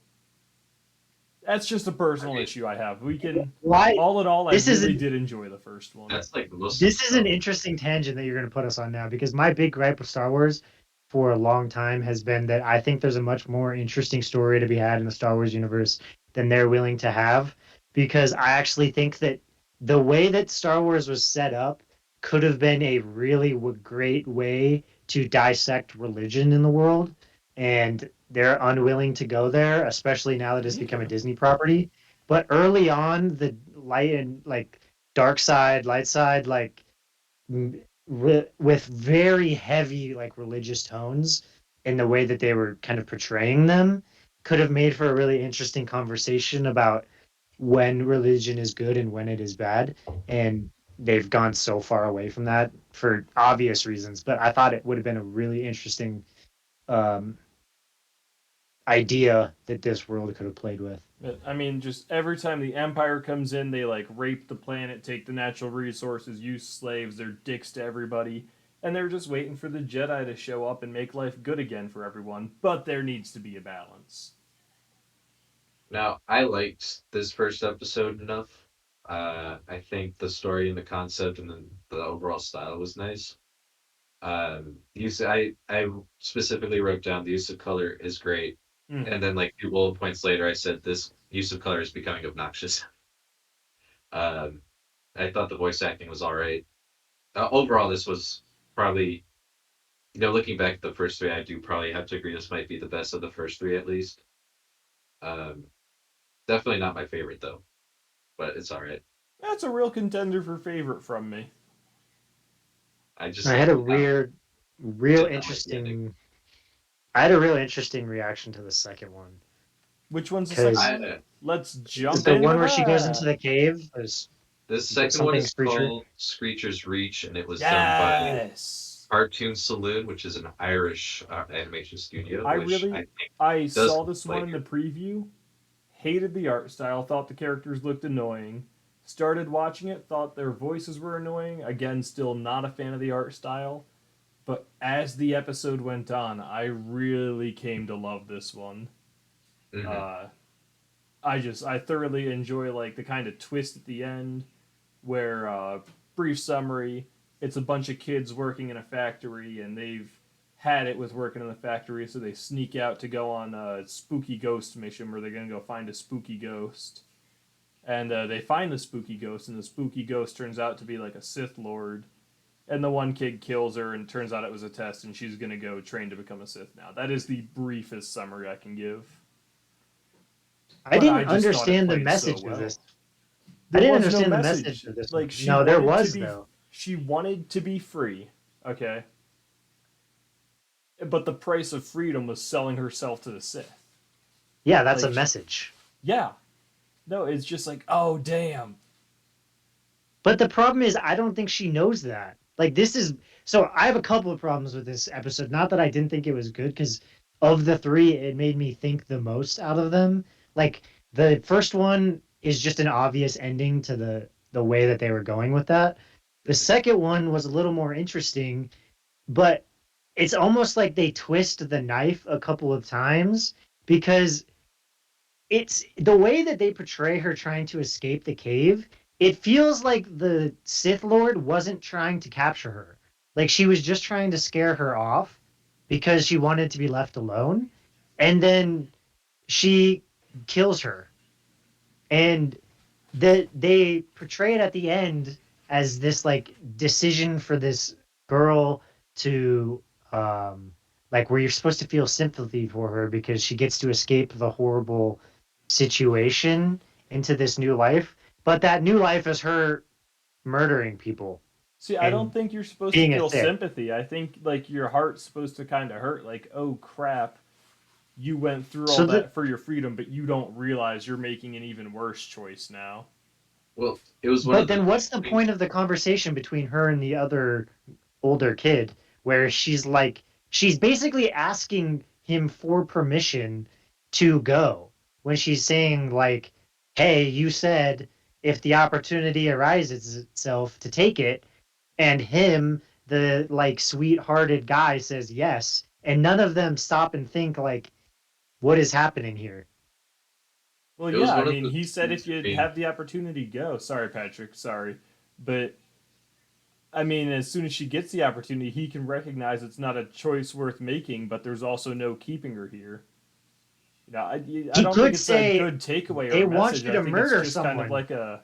That's just a personal issue I have. We can Why? all in all, I This really isn't. did enjoy the first one. That's like most. This is an interesting tangent that you're going to put us on now, because my big gripe with Star Wars for a long time has been that I think there's a much more interesting story to be had in the Star Wars universe than they're willing to have. Because I actually think that the way that Star Wars was set up could have been a really great way to dissect religion in the world. And they're unwilling to go there, especially now that it's become a Disney property. But early on, the light and like dark side, light side, like with very heavy like religious tones in the way that they were kind of portraying them, could have made for a really interesting conversation about when religion is good and when it is bad. And they've gone so far away from that for obvious reasons. But I thought it would have been a really interesting um, idea that this world could have played with. I mean, just every time the Empire comes in, they like rape the planet, take the natural resources, use slaves, they're dicks to everybody, and they're just waiting for the Jedi to show up and make life good again for everyone. But there needs to be a balance. Now, I liked this first episode enough. I think the story and the concept and the overall style was nice. I specifically wrote down the use of color is great, and then like 2 bullet points later, I said this use of color is becoming obnoxious. Um, I thought the voice acting was all right. Overall, this was probably, looking back at the first three, I do probably have to agree this might be the best of the first three at least. Um, Definitely not my favorite though, but it's all right. That's a real contender for favorite from me. I had a real interesting. I had a real interesting reaction to the second one. Which one's the second one? Let's jump into the one where she goes into the cave. This second one is called Screecher's Reach, and it was done by Cartoon Saloon, which is an Irish animation studio. I saw this one in the preview, hated the art style, thought the characters looked annoying, started watching it, thought their voices were annoying, again, still not a fan of the art style, but as the episode went on, I really came to love this one. Mm-hmm. I thoroughly enjoy like the kind of twist at the end where, brief summary, it's a bunch of kids working in a factory and they've had it with working in the factory, so they sneak out to go on a spooky ghost mission where they're going to go find a spooky ghost. And they find the spooky ghost, and the spooky ghost turns out to be like a Sith Lord. And the one kid kills her, and it turns out it was a test, and she's going to go train to become a Sith now. That is the briefest summary I can give. I didn't understand the message of this. I didn't understand the message of this. Like, no, there was, though. She wanted to be free, okay? But the price of freedom was selling herself to the Sith. Yeah, that's a message. Yeah. No, it's just like, oh, damn. But the problem is, I don't think she knows that. Like, this is... So, I have a couple of problems with this episode. Not that I didn't think it was good, because of the three, it made me think the most out of them. Like, the first one is just an obvious ending to the way that they were going with that. The second one was a little more interesting, but it's almost like they twist the knife a couple of times, because it's the way that they portray her trying to escape the cave. It feels like the Sith Lord wasn't trying to capture her. Like, she was just trying to scare her off because she wanted to be left alone. And then she kills her. And they portray it at the end as this, like, decision for this girl to, like, where you're supposed to feel sympathy for her because she gets to escape the horrible situation into this new life. But that new life is her murdering people. See, I don't think you're supposed to feel sympathy. I think, like, your heart's supposed to kind of hurt. Like, oh, crap, you went through all that for your freedom, but you don't realize you're making an even worse choice now. Well, it was But then what's the point of the conversation between her and the other older kid, where she's basically asking him for permission to go, when she's saying, like, hey, you said if the opportunity arises itself to take it, and him, the, like, sweet-hearted guy, says yes, and none of them stop and think, like, what is happening here? Well, It was yeah, I one of mean, the he said if you main. have the opportunity, go. Sorry, Patrick, sorry. But, I mean, as soon as she gets the opportunity, he can recognize it's not a choice worth making, but there's also no keeping her here. I He don't think could it's a say good takeaway or they want message. you I to think it's murder just kind of someone. like a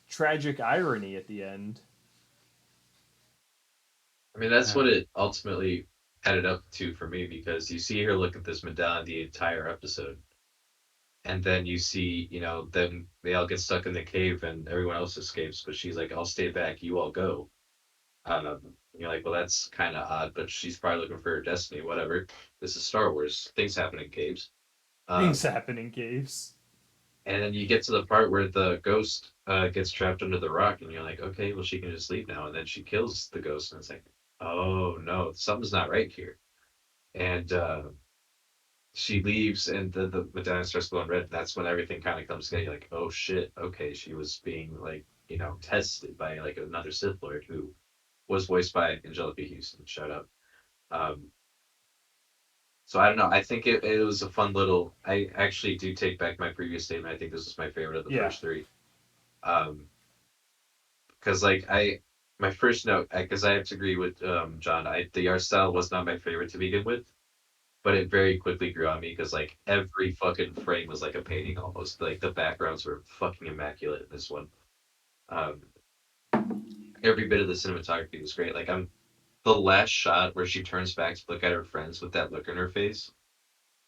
tragic irony at the end. I mean, that's what Uh, it ultimately headed up to for me because you see her look at this medallion the entire episode, and then you see, then they all get stuck in the cave and everyone else escapes, but she's like, "I'll stay back, you all go." You're like, well, that's kind of odd, but she's probably looking for her destiny. Whatever. This is Star Wars. Things happen in caves. Things Um, happen in caves. and then you get to the part where the ghost gets trapped under the rock, and you're like, okay, well, she can just leave now. And then she kills the ghost, and it's like, oh no, something's not right here. And she leaves, and the medallion starts glowing red. And that's when everything kind of comes together. You're like, oh shit, okay, she was being like, tested by like another Sith Lord who was voiced by Angelica Houston. Shout out. Um, so I don't know. I think it was a fun little. I actually do take back my previous statement. I think this was my favorite of the Yeah. first three. Um, because like my first note, because I have to agree with John. The art style was not my favorite to begin with, but it very quickly grew on me because like every fucking frame was like a painting almost. Like the backgrounds were fucking immaculate in this one. Um, every bit of the cinematography was great. Like the last shot where she turns back to look at her friends with that look in her face.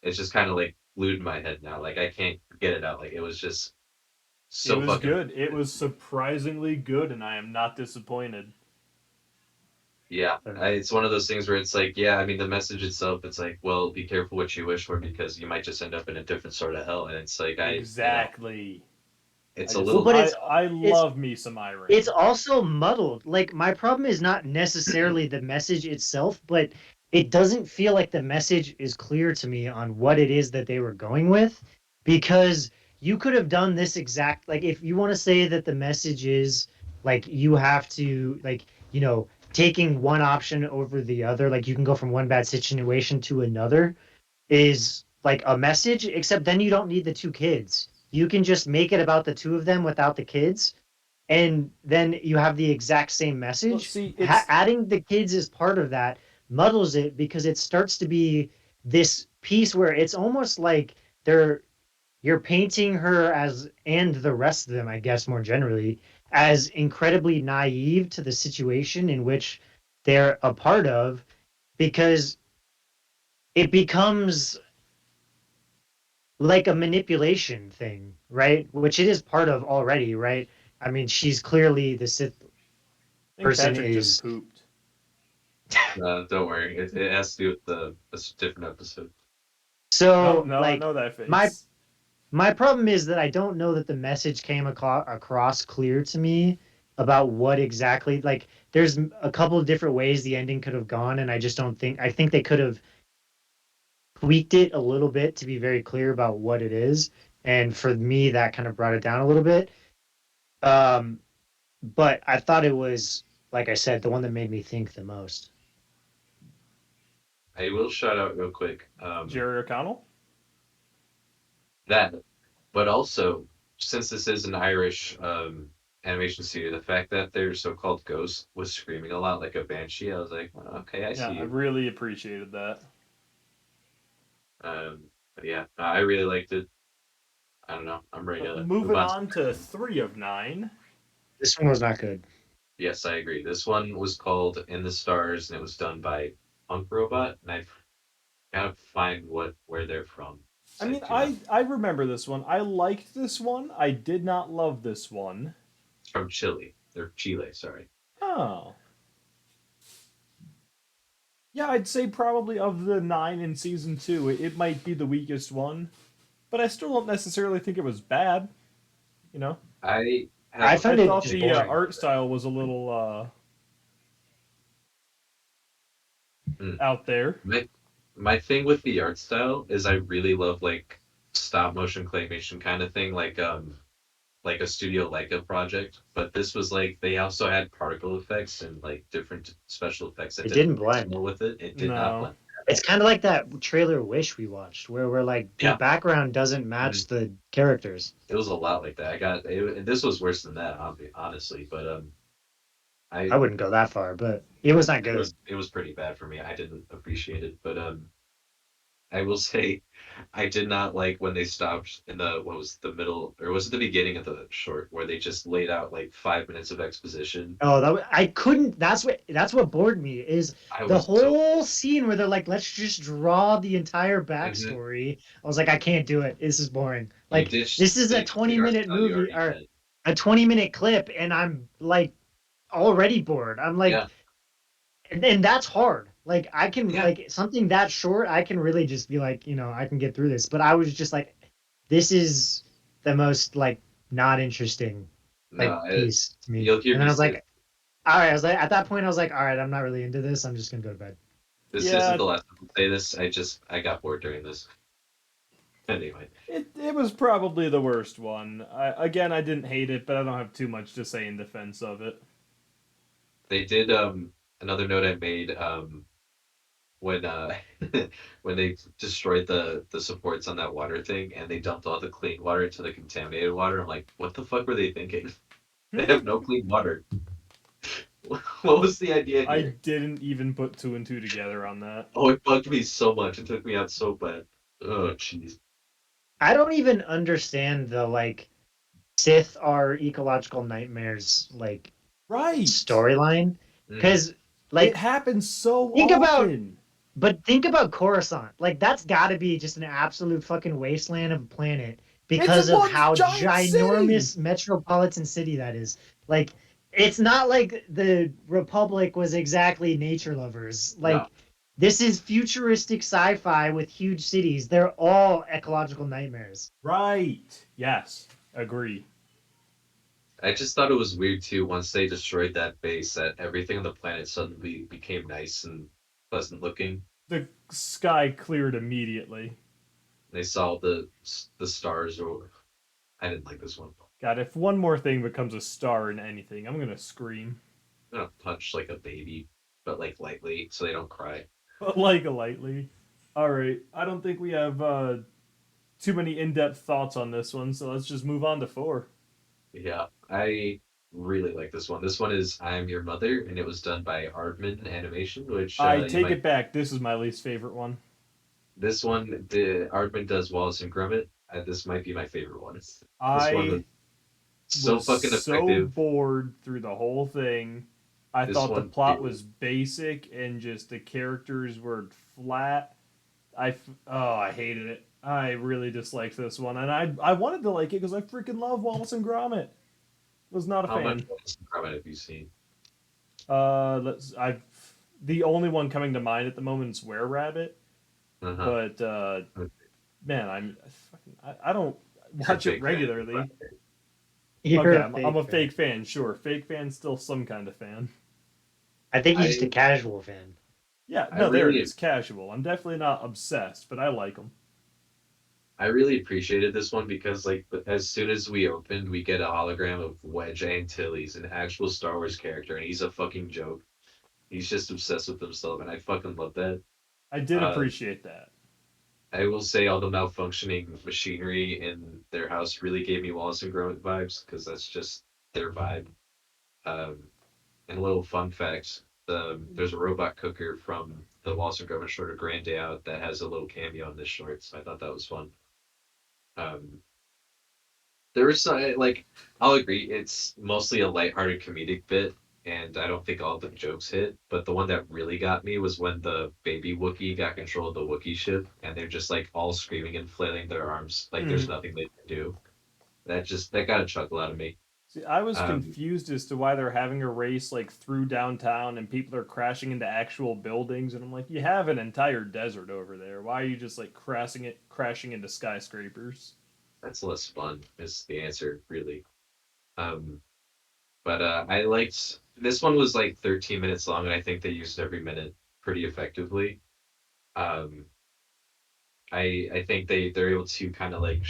It's just kind of like glued in my head now. Like I can't get it out. Like it was just It so was fucking good. It was surprisingly good, and I am not disappointed. yeah. It's one of those things where it's like, yeah, I mean the message itself, it's like, well, be careful what you wish for because you might just end up in a different sort of hell. And it's like Exactly. it's I a just well, little but I it's love me some it's irony. also muddled. Like my problem is not necessarily the message itself, but it doesn't feel like the message is clear to me on what it is that they were going with because you could have done this exact like if you want to say that the message is like you have to like taking one option over the other like you can go from one bad situation to another is like a message except then you don't need the two kids. You can just make it about the two of them without the kids and then you have the exact same Well, message. see, it's Adding the kids as part of that muddles it because it starts to be this piece where it's almost like they're you're painting her as and the rest of them, I guess, more generally, as incredibly naive to the situation in which they're a part of because it becomes like a manipulation thing, right? Which it is part of already, right? I mean, she's clearly the Sith I think person Patrick just is pooped. don't worry. It has to do with a different episode. No, so no, I like know that my face. my problem is that I don't know that the message came across clear to me about what exactly like there's a couple of different ways the ending could have gone and I think they could have tweaked it a little bit to be very clear about what it is and for me that kind of brought it down a little bit um but I thought it was like I said the one that made me think the most. I will shout out real quick. Jerry O'Connell? That, but also since this is an Irish animation studio, the fact that their so-called ghost was screaming a lot like a banshee, I was like, well, okay, I Yeah, see I you. really appreciated that. But yeah, I really liked it. I don't know. I'm ready to move Moving on to on the to next one. 3 of 9. This one was not good. Yes, I agree. This one was called In the Stars, and it was done by Punk Robot, and I gotta find where they're from. I I mean, do not. I remember this one. I liked this one. I did not love this one. It's from Chile. They're Chile, sorry. Oh. Yeah, I'd say probably of the 9 in season 2, it might be the weakest one. But I still don't necessarily think it was bad. You know? I I have I found it thought just the boring. art style was a little out there. my thing with the art style is I really love like stop motion claymation kind of thing, like a Studio Leica project. But this was like they also had particle effects and like different special effects that It didn't didn't mix blend. well with it. It did not No. blend. It's kind of like that trailer Wish we watched, where we're like the Yeah. background doesn't match the characters. It was a lot like that. This was worse than that, honestly. But I wouldn't go that far, but it was not good. it was pretty bad for me. I didn't appreciate it, but I will say, I did not like when they stopped in the what was the middle or was it the beginning of the short where they just laid out like 5 minutes of exposition. Oh, I couldn't. That's what bored me is I the was so whole scene where they're like, let's just draw the entire Mhm. backstory. I was like, I can't do it. This is boring. You Like ditched this is a the 20-minute you movie already or met. a 20-minute clip, and I'm like already bored. I'm like, Yeah, and that's hard. Like I can yeah. like something that short, I can really just be like, I can get through this. But I was just like, this is the most like not interesting like No, piece to me. you'll hear And then me I was say like, all right, I was like, at that point, I was like, all right, I'm not really into this. I'm just gonna go to bed. this isn't Yeah, the last time I say this. I got bored during this. Anyway, it was probably the worst one. Again, I didn't hate it, but I don't have too much to say in defense of it. they did another note I made when when they destroyed the supports on that water thing and they dumped all the clean water into the contaminated water. I'm like, what the fuck were they thinking? They have no clean water. What was the idea I here? didn't even put two and two together on that. Oh, it bugged me so much. It took me out so bad. Oh, jeez. I don't even understand the like Sith are ecological nightmares like Right. storyline Mm. because It like happens so think about often. but think about Coruscant. Like that's got to be just an absolute fucking wasteland of a planet It's because in of one how giant city. ginormous metropolitan city that is. Like it's not like the Republic was exactly nature lovers. No, Like this is futuristic sci-fi with huge cities. They're all ecological nightmares. Right. Yes. Agree. I just thought it was weird too. Once they destroyed that base, that everything on the planet suddenly became nice and pleasant looking. The sky cleared immediately. They saw the stars. Or I didn't like this one. God, if one more thing becomes a star in anything, I'm gonna scream. I'm gonna punch like a baby, but like lightly, so they don't cry. But like lightly. All right. I don't think we have too many in-depth thoughts on this one, so let's just move on to 4. Yeah, I really like this one. This one is "I Am Your Mother," and it was done by Aardman Animation, which I you take might. it back. This is my least favorite one. This one, the Aardman does Wallace and Gromit. This might be my favorite one. This one was I so was fucking so effective. bored through the whole thing. I This thought the one, plot was basic and just the characters were flat. I hated it. I really disliked this one, and I wanted to like it because I freaking love Wallace and Gromit. Was not a how much fan. Wallace and Gromit have you seen? Let's I've the only one coming to mind at the moment is Were Rabbit, Uh-huh. but man, I don't You're a watch it big fan. regularly. You're Okay, a I'm a fan. fake fan, sure. Fake fan's still some kind of fan. I think he's just a I casual fan. Yeah, I no, there it really is. Casual. I'm definitely not obsessed, but I like them. I really appreciated this one because like as soon as we opened, we get a hologram of Wedge Antilles, an actual Star Wars character, and he's a fucking joke. He's just obsessed with himself, and I fucking love that. I did Uh, appreciate that. I will say all the malfunctioning machinery in their house really gave me Wallace and Gromit vibes because that's just their vibe. Um, and a little fun fact: there's a robot cooker from the Wallace and Gromit short, A Grand Day Out, that has a little cameo in this short, so I thought that was fun. Um, there was some like I'll agree, it's mostly a lighthearted comedic bit, and I don't think all the jokes hit. But the one that really got me was when the baby Wookiee got control of the Wookiee ship, and they're just like all screaming and flailing their arms like there's Mhm. nothing they can do. That got a chuckle out of me. See, I was Um, confused as to why they're having a race like through downtown and people are crashing into actual buildings, and I'm like, you have an entire desert over there. Why are you just like crashing into skyscrapers? that's less fun. Is the answer really? Um, but I liked this one was like 13 minutes long, and I think they used every minute pretty effectively. Um, I think they're able to kind of like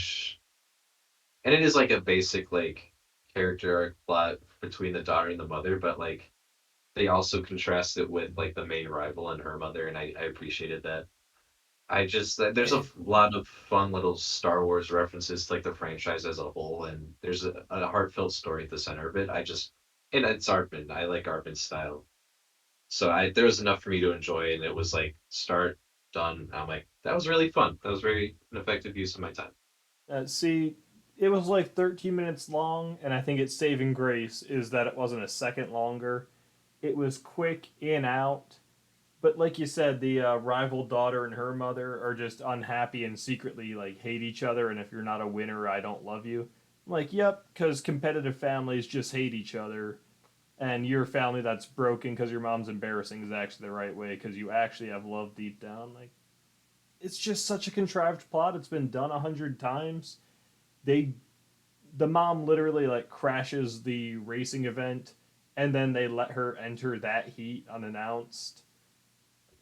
and it is like a basic like character arc plot between the daughter and the mother, but like they also contrast it with like the main rival and her mother, and I appreciated that. I just there's a lot of fun little Star Wars references to like the franchise as a whole, and there's a heartfelt story at the center of it. And it's Artman. I like Artman's style, so I there was enough for me to enjoy, and it was like start done. I'm like that was really fun. That was very an effective use of my time. See, it was like 13 minutes long, and I think its saving grace is that it wasn't a second longer. It was quick in out, but like you said, the rival daughter and her mother are just unhappy and secretly like hate each other. And if you're not a winner, I don't love you. I'm like, yep, because competitive families just hate each other, and your family that's broken because your mom's embarrassing is actually the right way because you actually have love deep down. Like, it's just such a contrived plot. It's been done 100 times. They, the mom literally like crashes the racing event, and then they let her enter that heat unannounced.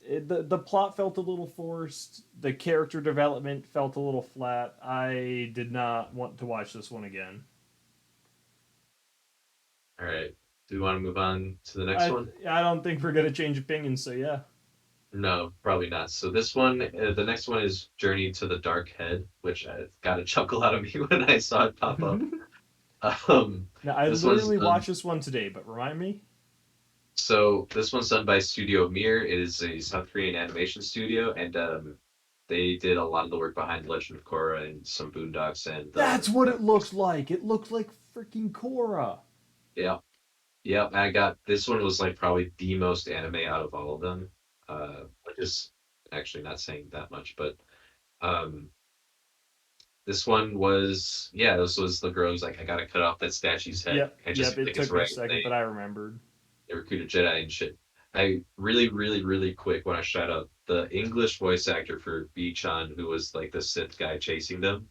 The plot felt a little forced. The character development felt a little flat. I did not want to watch this one again. All right, do we want to move on to the next I one? I don't think we're gonna change opinions. So yeah. No, probably not. So this one, the next one is Journey to the Dark Head, which got a chuckle out of me when I saw it pop up. Now I This one's literally done. watched this one today, but remind me. So this one's done by Studio Mir. It is a South Korean animation studio, and they did a lot of the work behind Legend of Korra and some Boondocks and That's what it looks like. It looks like freaking Korra. yeah, yeah. I got this one was like probably the most anime out of all of them, which is actually not saying that much, but um, this one was yeah. This was the girl who's like, I gotta cut off that statue's head. Yep, I just yep. feel It like it's took me a right. second, but I remembered. They recruited Jedi and shit. I really, really, really quick want to shout out the English voice actor for B-chan, who was like the Sith guy chasing them,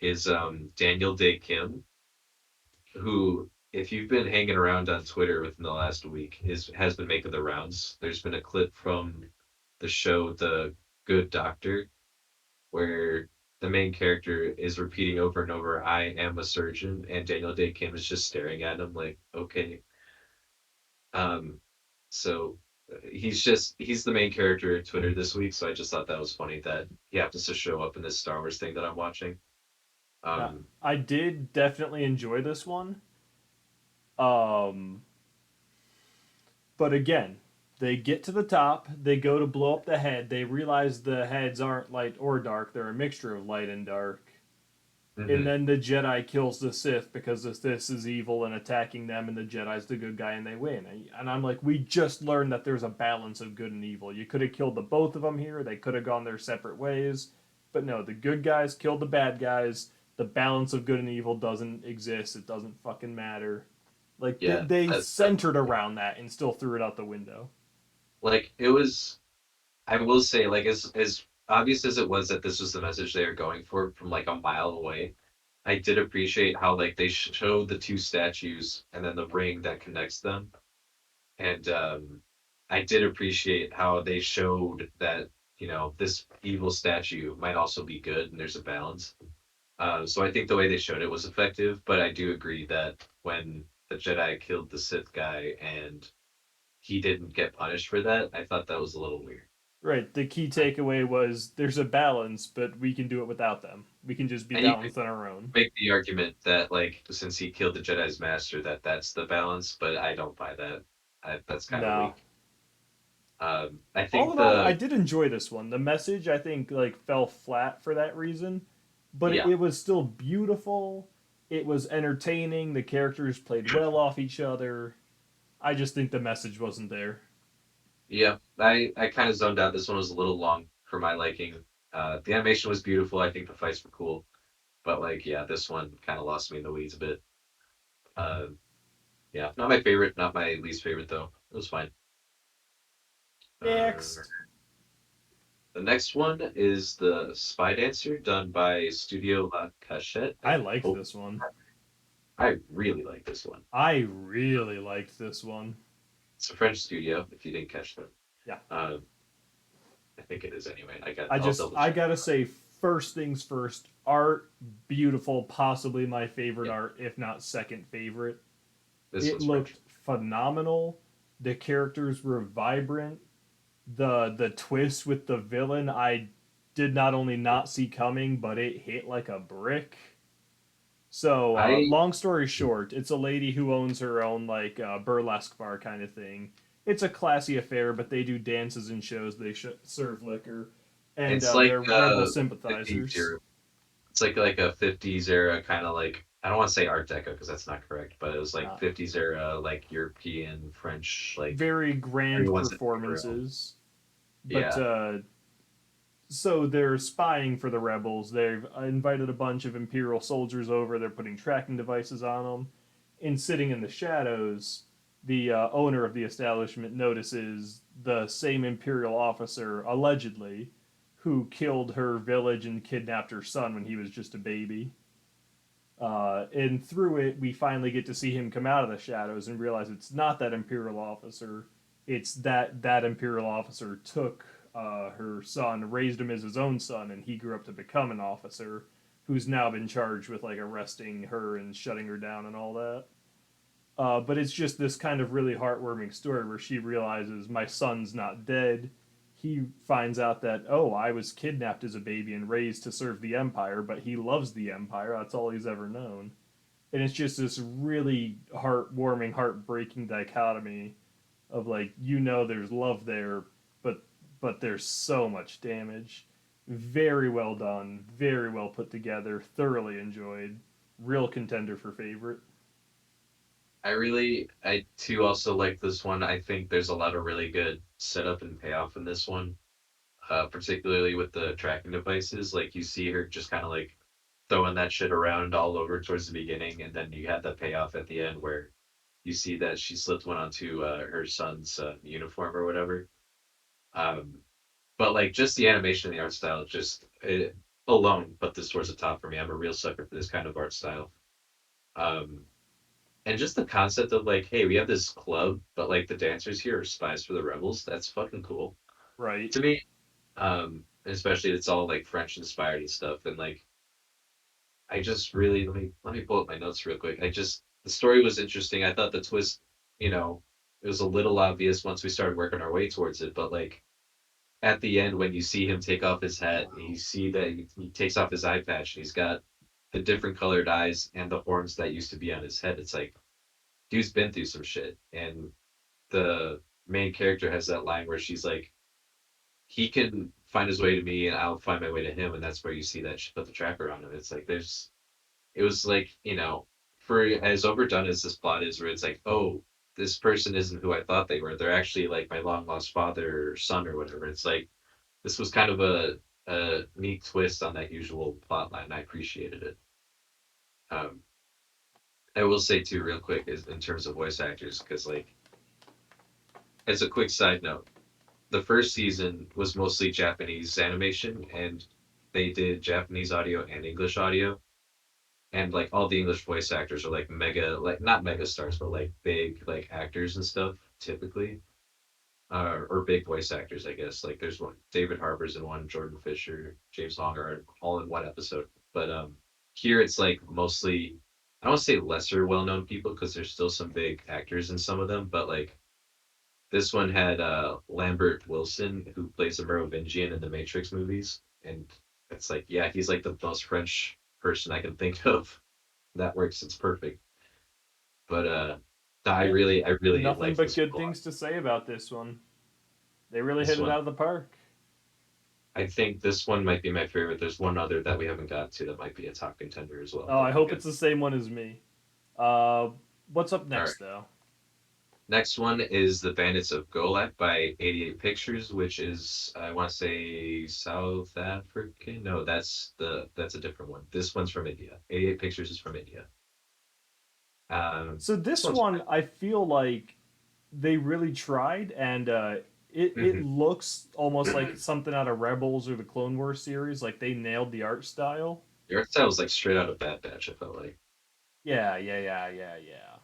is Daniel Day Kim, who, if you've been hanging around on Twitter within the last week, is has been making the rounds. There's been a clip from the show The Good Doctor where the main character is repeating over and over, "I am a surgeon," and Daniel Day Kim is just staring at him like, "Okay." Um, so he's the main character of Twitter this week, so I just thought that was funny that he happens to show up in this Star Wars thing that I'm watching. Now, Um, I did definitely enjoy this one. Um, but again, they get to the top, they go to blow up the head, they realize the heads aren't light or dark, they're a mixture of light and dark. And mhm. then the Jedi kills the Sith because the Sith is evil and attacking them, and the Jedi's the good guy and they win. And I'm like, we just learned that there's a balance of good and evil. You could have killed the both of them here, they could have gone their separate ways. But no, the good guys killed the bad guys. The balance of good and evil doesn't exist, it doesn't fucking matter. Like, Yeah, they that centered around that and still threw it out the window. like it was. I will say, like as obvious as it was that this was the message they were going for from like a mile away, I did appreciate how like they showed the two statues and then the ring that connects them, and I did appreciate how they showed that this evil statue might also be good and there's a balance. So I think the way they showed it was effective, but I do agree that when the Jedi killed the Sith guy and he didn't get punished for that, I thought that was a little weird. Right, the key takeaway was there's a balance, but we can do it without them. We can just be And you could balanced on our own. make the argument that like since he killed the Jedi's master, that that's the balance, but I don't buy that. That's kind of No. weak. I All think in all, I the did enjoy this one. The message, I think, like fell flat for that reason, but yeah it was still beautiful. It was entertaining. The characters played well off each other. I just think the message wasn't there. yeah I kind of zoned out. This one was a little long for my liking. The animation was beautiful. I think the fights were cool, but like yeah, this one kind of lost me in the weeds a bit. Uh, yeah, not my favorite, not my least favorite though. It was fine. Uh, Next, the next one is the Spy Dancer done by Studio La Cachette. I I liked hope this one. I really like this one. I really liked this one. It's a French studio, if you didn't catch that. Yeah. I think it is anyway. I'll I double check. gotta say, first things first, art, beautiful, possibly my favorite Yeah, art, if not second favorite. this It one's French. looked phenomenal. The characters were vibrant. The twist with the villain, I did not only not see coming, but it hit like a brick. So, I long story short, it's a lady who owns her own like burlesque bar kind of thing. It's a classy affair, but they do dances and shows. They serve liquor, and it's like they're rebel 50s sympathizers. era. It's like a 50s era kind of like I don't want to say Art Deco because that's not correct, but it was like Uh, 50s era like European French like very grand everyone's in Euro. performances, but Yeah, so they're spying for the rebels. They've invited a bunch of Imperial soldiers over. They're putting tracking devices on them. And sitting in the shadows, the owner of the establishment notices the same Imperial officer, allegedly, who killed her village and kidnapped her son when he was just a baby. And through it, we finally get to see him come out of the shadows and realize it's not that Imperial officer. It's that Imperial officer took her son, raised him as his own son, and he grew up to become an officer who's now been charged with like arresting her and shutting her down and all that. But it's just this kind of really heartwarming story where she realizes my son's not dead. He finds out that, oh, I was kidnapped as a baby and raised to serve the Empire, but he loves the Empire. That's all he's ever known. And it's just this really heartwarming, heartbreaking dichotomy of like, there's love there, but there's so much damage. Very well done, very well put together, thoroughly enjoyed. Real contender for favorite. I too also like this one. I think there's a lot of really good setup and payoff in this one, particularly with the tracking devices. Like you see her just kind of like throwing that shit around all over towards the beginning, and then you have that payoff at the end where you see that she slipped one onto her son's uniform or whatever. Um, but like just the animation and the art style, just it alone put this towards the top for me. I'm a real sucker for this kind of art style. Um, and just the concept of like, hey, we have this club, but like the dancers here are spies for the rebels. That's fucking cool Right. to me. Especially it's all like French inspired and stuff. And like, I just really let me pull up my notes real quick. I just the story was interesting. I thought the twist, you know, it was a little obvious once we started working our way towards it, but like at the end when you see him take off his hat and you see that he takes off his eye patch and he's got the different colored eyes and the horns that used to be on his head, it's like dude's been through some shit. And the main character has that line where she's like, he can find his way to me and I'll find my way to him, and that's where you see that she put the tracker on him. It's like it was like, for as overdone as this plot is, where it's like, oh, this person isn't who I thought they were. They're actually like my long lost father or son or whatever. It's like this was kind of a neat twist on that usual plot line. I appreciated it. Um, I will say too, real quick, is in terms of voice actors, because like as a quick side note, the first season was mostly Japanese animation, and they did Japanese audio and English audio, and like all the English voice actors are like mega, like not mega stars, but like big like actors and stuff typically, or big voice actors, I guess. Like there's one David Harbour's in one, Jordan Fisher, James Long are all in one episode. But here it's like mostly I don't want to say lesser well known people because there's still some big actors in some of them, but like this one had Lambert Wilson, who plays a Merovingian in the Matrix movies, and it's like, yeah, he's like the most French person I can think of. That works. It's perfect. But Yeah. I really Nothing like but this good one a lot. things to say about this one. They really This hit it one, out of the park. I think this one might be my favorite. There's one other that we haven't got to that might be a top contender as well. Oh, But I I'm hope good. it's the same one as me. Uh, what's up All right. next, though? Next one is The Bandits of Golak by 88 Pictures, which is I want to say South African. No, that's a different one. This one's from India. 88 Pictures is from India. So This this one's one, I feel like they really tried, and it Mhm. looks almost like something out of Rebels or the Clone Wars series. Like they nailed the art style. The art style was like straight out of Bad Batch. I felt like. Yeah, yeah, yeah, yeah, yeah.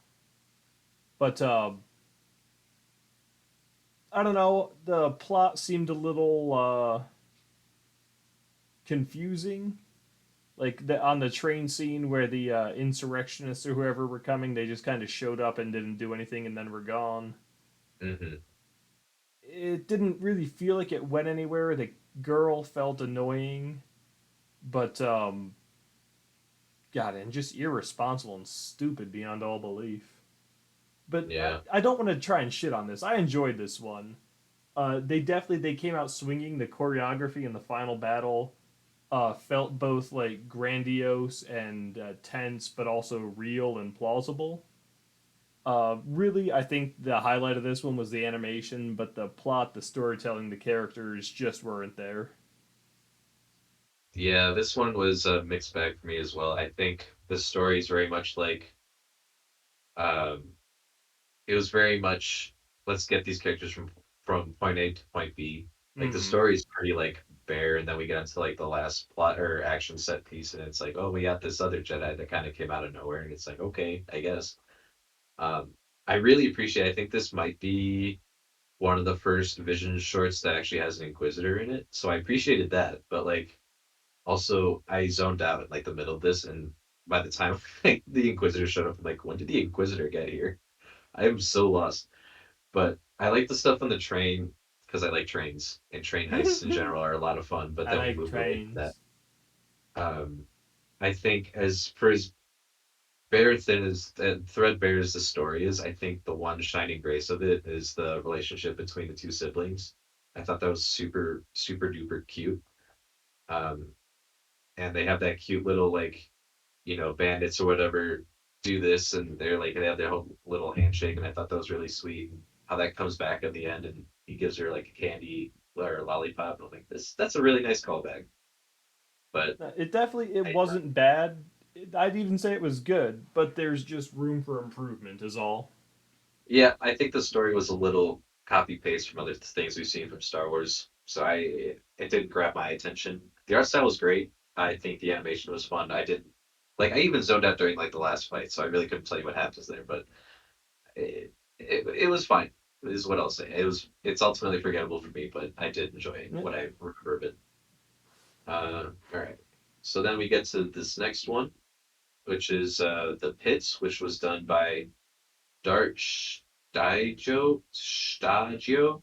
But I don't know. The plot seemed a little confusing. Like on the train scene where the insurrectionists or whoever were coming, they just kind of showed up and didn't do anything, and then were gone. Mm-hmm. It didn't really feel like it went anywhere. The girl felt annoying, but God, and just irresponsible and stupid beyond all belief. But Yeah. I don't want to try and shit on this. I enjoyed this one. They came out swinging. The choreography in the final battle felt both like grandiose and tense, but also real and plausible. Really, I think the highlight of this one was the animation, but the plot, the storytelling, the characters just weren't there. Yeah, this one was a mixed bag for me as well. I think the story is very much like um it was very much let's get these characters from point A to point B. Like the Mm-hmm. story is pretty like bare, and then we get into like the last plot or action set piece, and it's like, oh, we got this other Jedi that kind of came out of nowhere, and it's like, okay, I guess. Um, I really appreciate. I think this might be one of the first Vision shorts that actually has an Inquisitor in it, so I appreciated that. But like, also, I zoned out at like the middle of this, and by the time like, the Inquisitor showed up, I'm like, when did the Inquisitor get here? I am so lost. But I like the stuff on the train because I like trains, and train heists in general are a lot of fun. But I then we like moved away from that. trains. Um, I think as bare thin as threadbare as the story is, I think the one shining grace of it is the relationship between the two siblings. I thought that was super duper cute. Um, and they have that cute little like bandits or whatever do this, and they have their whole little handshake, and I thought that was really sweet. How that comes back at the end, and he gives her like a candy or a lollipop, and I'm like, that's a really nice callback. But It I, wasn't bad. I'd even say it was good, but there's just room for improvement, is all. yeah, I think the story was a little copy paste from other things we've seen from Star Wars, so it didn't grab my attention. The art style was great. I think the animation was fun. I didn't like. I even zoned out during like the last fight, so I really couldn't tell you what happens there. But it was fine. Is what I'll say. It's ultimately forgettable for me, but I did enjoy Yeah. what I remember of it. All right. So then we get to this next one, which is the Pits, which was done by Dart Stagio,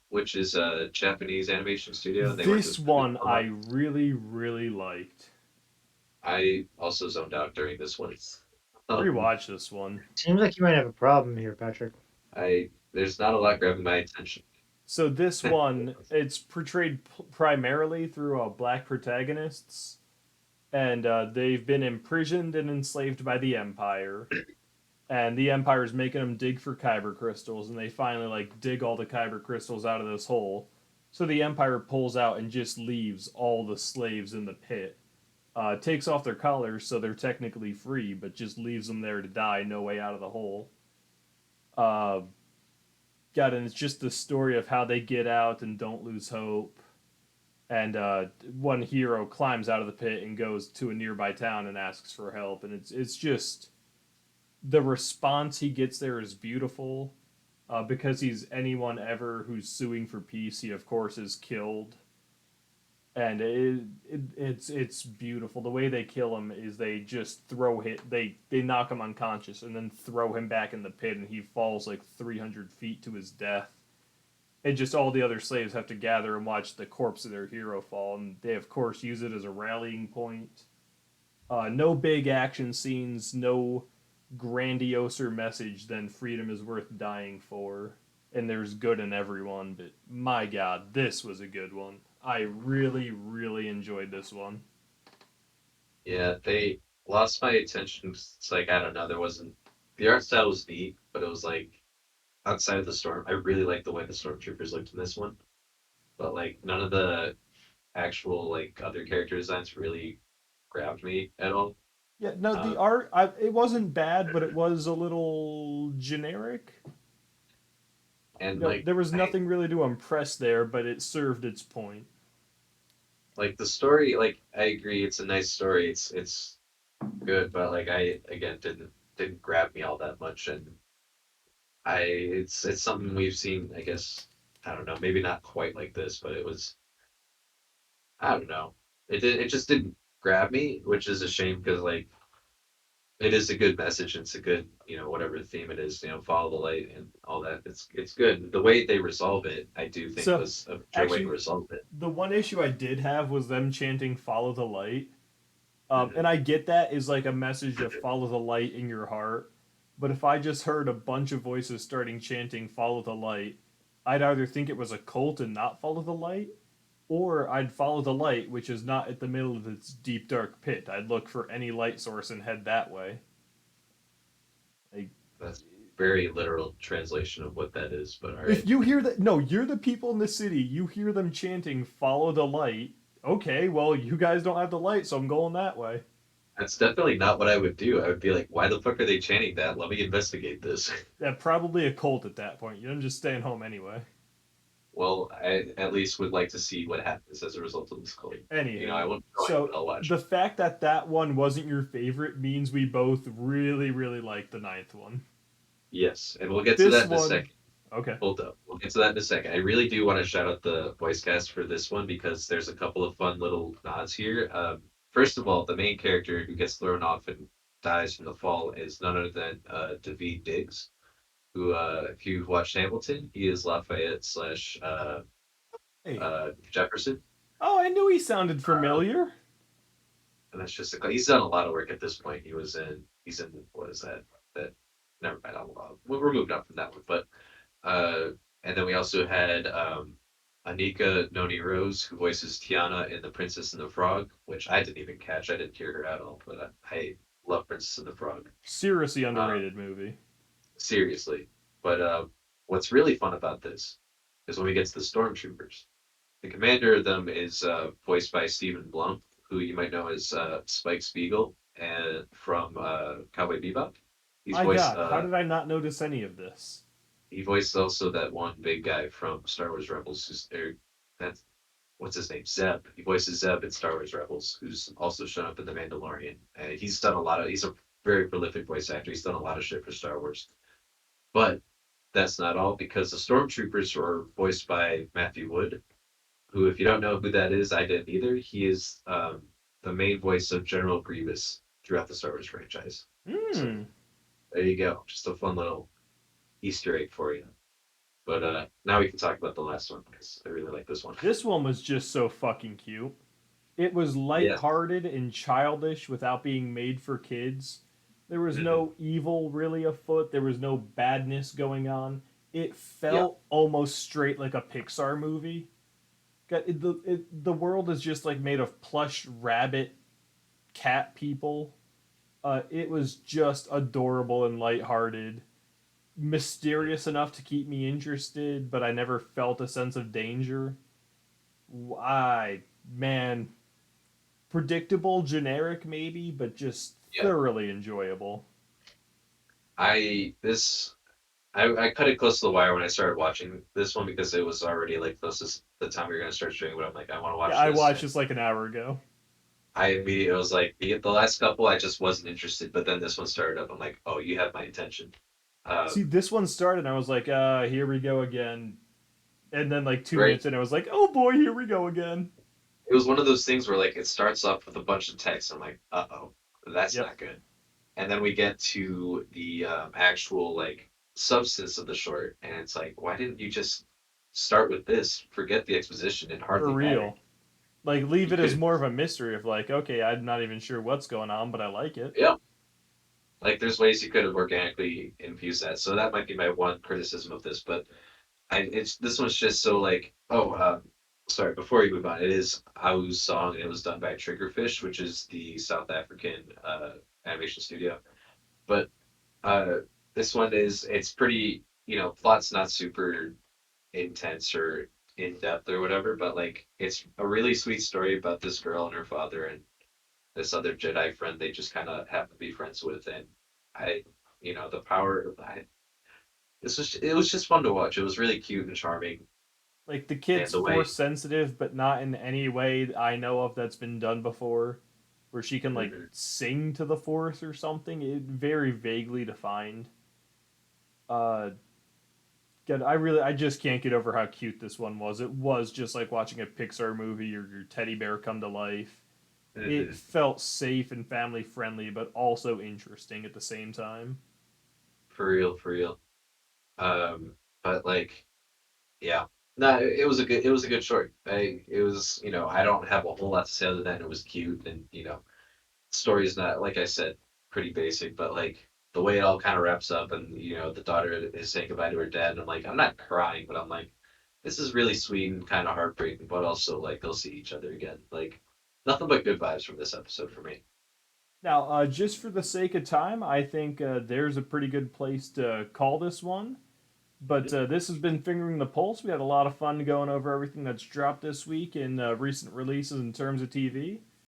which is a Japanese animation studio, and they worked This with one I Fukushima. really, really liked. I also zoned out during this one. Um, Rewatch this one. Seems like you might have a problem here, Patrick. there's not a lot grabbing my attention. So this one, it's portrayed primarily through black protagonists, and they've been imprisoned and enslaved by the Empire. And the Empire's making them dig for kyber crystals, and they finally like dig all the kyber crystals out of this hole. So the Empire pulls out and just leaves all the slaves in the pit. Takes off their collars, so they're technically free, but just leaves them there to die, no way out of the hole. Uh, God, and it's just the story of how they get out and don't lose hope. And one hero climbs out of the pit and goes to a nearby town and asks for help, and it's just the response he gets there is beautiful. Because he's anyone ever who's suing for peace, he of course is killed, and it's beautiful. The way they kill him is they just they knock him unconscious and then throw him back in the pit, and he falls like 300 feet to his death. And just all the other slaves have to gather and watch the corpse of their hero fall, and they of course use it as a rallying point. No big action scenes, no grandioser message than freedom is worth dying for. And there's good in everyone, but my god, this was a good one. I really, really enjoyed this one. Yeah, they lost my attention. It's like I don't know. There wasn't the art style was neat, but it was like outside of the storm. I really like the way the stormtroopers looked in this one, but like none of the actual like other character designs really grabbed me at all. Yeah, no, the Um, art, it wasn't bad, but it was a little generic. and No, like there was nothing really to impress there, but it served its point. the story, like I agree, it's a nice story. It's good, but like I again didn't grab me all that much, and it's something we've seen. I guess I don't know, maybe not quite like this, but it was I don't know. It just didn't grab me, which is a shame because like It is a good message. It's a good, whatever theme it is, follow the light and all that. It's good. The way they resolve it, I do think So was a mature way to actually, resolve it. the one issue I did have was them chanting "Follow the light." And Mhm. I get that is like a message of follow the light in your heart. But if I just heard a bunch of voices starting chanting follow the light, I'd either think it was a cult and not follow the light, or I'd follow the light, which is not at the middle of its deep dark pit. I'd look for any light source and head that way. Like, That's very literal translation of what that is, but all if right. you hear that, no, you're the people in the city, you hear them chanting follow the light. Okay, well, you guys don't have the light, so I'm going that way. That's definitely not what I would do. I would be like, why the fuck are they chanting that? Let me investigate this. Yeah, probably a cult at that point. You're just staying home anyway. Well, I at least would like to see what happens as a result of this cult. I Anywho, won't join, so but I'll watch. the fact that that one wasn't your favorite means we both really, really like the ninth one. Yes, and we'll get to This that in a one, second. okay. Hold up. We'll get to that in a second. I really do want to shout out the voice cast for this one because there's a couple of fun little nods here. First of all, the main character who gets thrown off and dies from the fall is none other than Daveed Diggs, who, if you've watched Hamilton, he is Lafayette slash Hey. Jefferson. Oh, I knew he sounded familiar. And that's just he's done a lot of work at this point. He's in what is that? That never mind. We're moving on from that one, but Uh, and then we also had Anika Noni Rose, who voices Tiana in The Princess and the Frog, which I didn't even catch. I didn't hear her at all, but I love Princess and the Frog. Seriously Uh, underrated movie. Seriously. But what's really fun about this is when we get to the Stormtroopers. The commander of them is voiced by Stephen Blum, who you might know as Spike Spiegel and from Cowboy Bebop. He's My voiced God, how did I not notice any of this? He voiced also that one big guy from Star Wars Rebels, that's what's his name, Zeb. He voices Zeb in Star Wars Rebels, who's also shown up in The Mandalorian. He's done a lot of. He's a very prolific voice actor. He's done a lot of shit for Star Wars. But that's not all, because the Stormtroopers were voiced by Matthew Wood, who, if you don't know who that is, I didn't either. He is the main voice of General Grievous throughout the Star Wars franchise. So Hmm. there you go. Just a fun little Easter egg for you. But now we can talk about the last one because I really like this one. This one was just so fucking cute. It was Yes. lighthearted and childish without being made for kids. There was no evil really afoot. There was no badness going on. It felt almost straight like a Pixar movie. The world is just like made of plush rabbit cat people. It was just adorable and lighthearted, mysterious enough to keep me interested, but I never felt a sense of danger. I Man, predictable, generic maybe, but just Yeah. thoroughly enjoyable. I cut it close to the wire when I started watching this one because it was already like close to the time we were gonna start streaming. But I'm like, I want to watch Yeah, I this. watched And this like an hour ago. I immediately was like, the last couple I just wasn't interested, but then this one started up. I'm like, oh, you have my attention. See, Um, this one started, and I was like, here we go again. And then like 2 minutes right. in, I was like, oh boy, here we go again. It was one of those things where like it starts off with a bunch of text. I'm like, oh, that's Yep. not good. And then we get to the actual like substance of the short, and it's like, why didn't you just start with this? Forget the exposition; it For hardly mattered. real. Like, leave You it as could, more of a mystery of like, okay, I'm not even sure what's going on, but I like it. yeah, like there's ways you could have organically infused that. So that might be my one criticism of this, but it's this one's just so like, oh, sorry. Before you move on, it is Au's song, and it was done by Triggerfish, which is the South African animation studio. But uh, this one it's pretty, plot's not super intense or in depth or whatever, but like it's a really sweet story about this girl and her father and this other Jedi friend they just kind of happen to be friends with, and I, the power. It was just fun to watch. It was really cute and charming, Like, the and kid's the way. force sensitive, but not in any way I know of that's been done before, where she can like Mhm. sing to the force or something. It very vaguely defined. Uh, God, I just can't get over how cute this one was. It was just like watching a Pixar movie or your teddy bear come to life. It felt safe and family friendly, but also interesting at the same time. For real, for real. But like, yeah, no, it was a good short. It was, I don't have a whole lot to say other than it was cute, and story's not, like I said, pretty basic, but like the way it all kind of wraps up, and the daughter is saying goodbye to her dad, and I'm like, I'm not crying, but I'm like, this is really sweet and kind of heartbreaking, but also like they'll see each other again. Like nothing but good vibes from this episode for me. Now, just for the sake of time, I think there's a pretty good place to call this one. But this has been Fingering the Pulse. We had a lot of fun going over everything that's dropped this week in recent releases in terms of TV.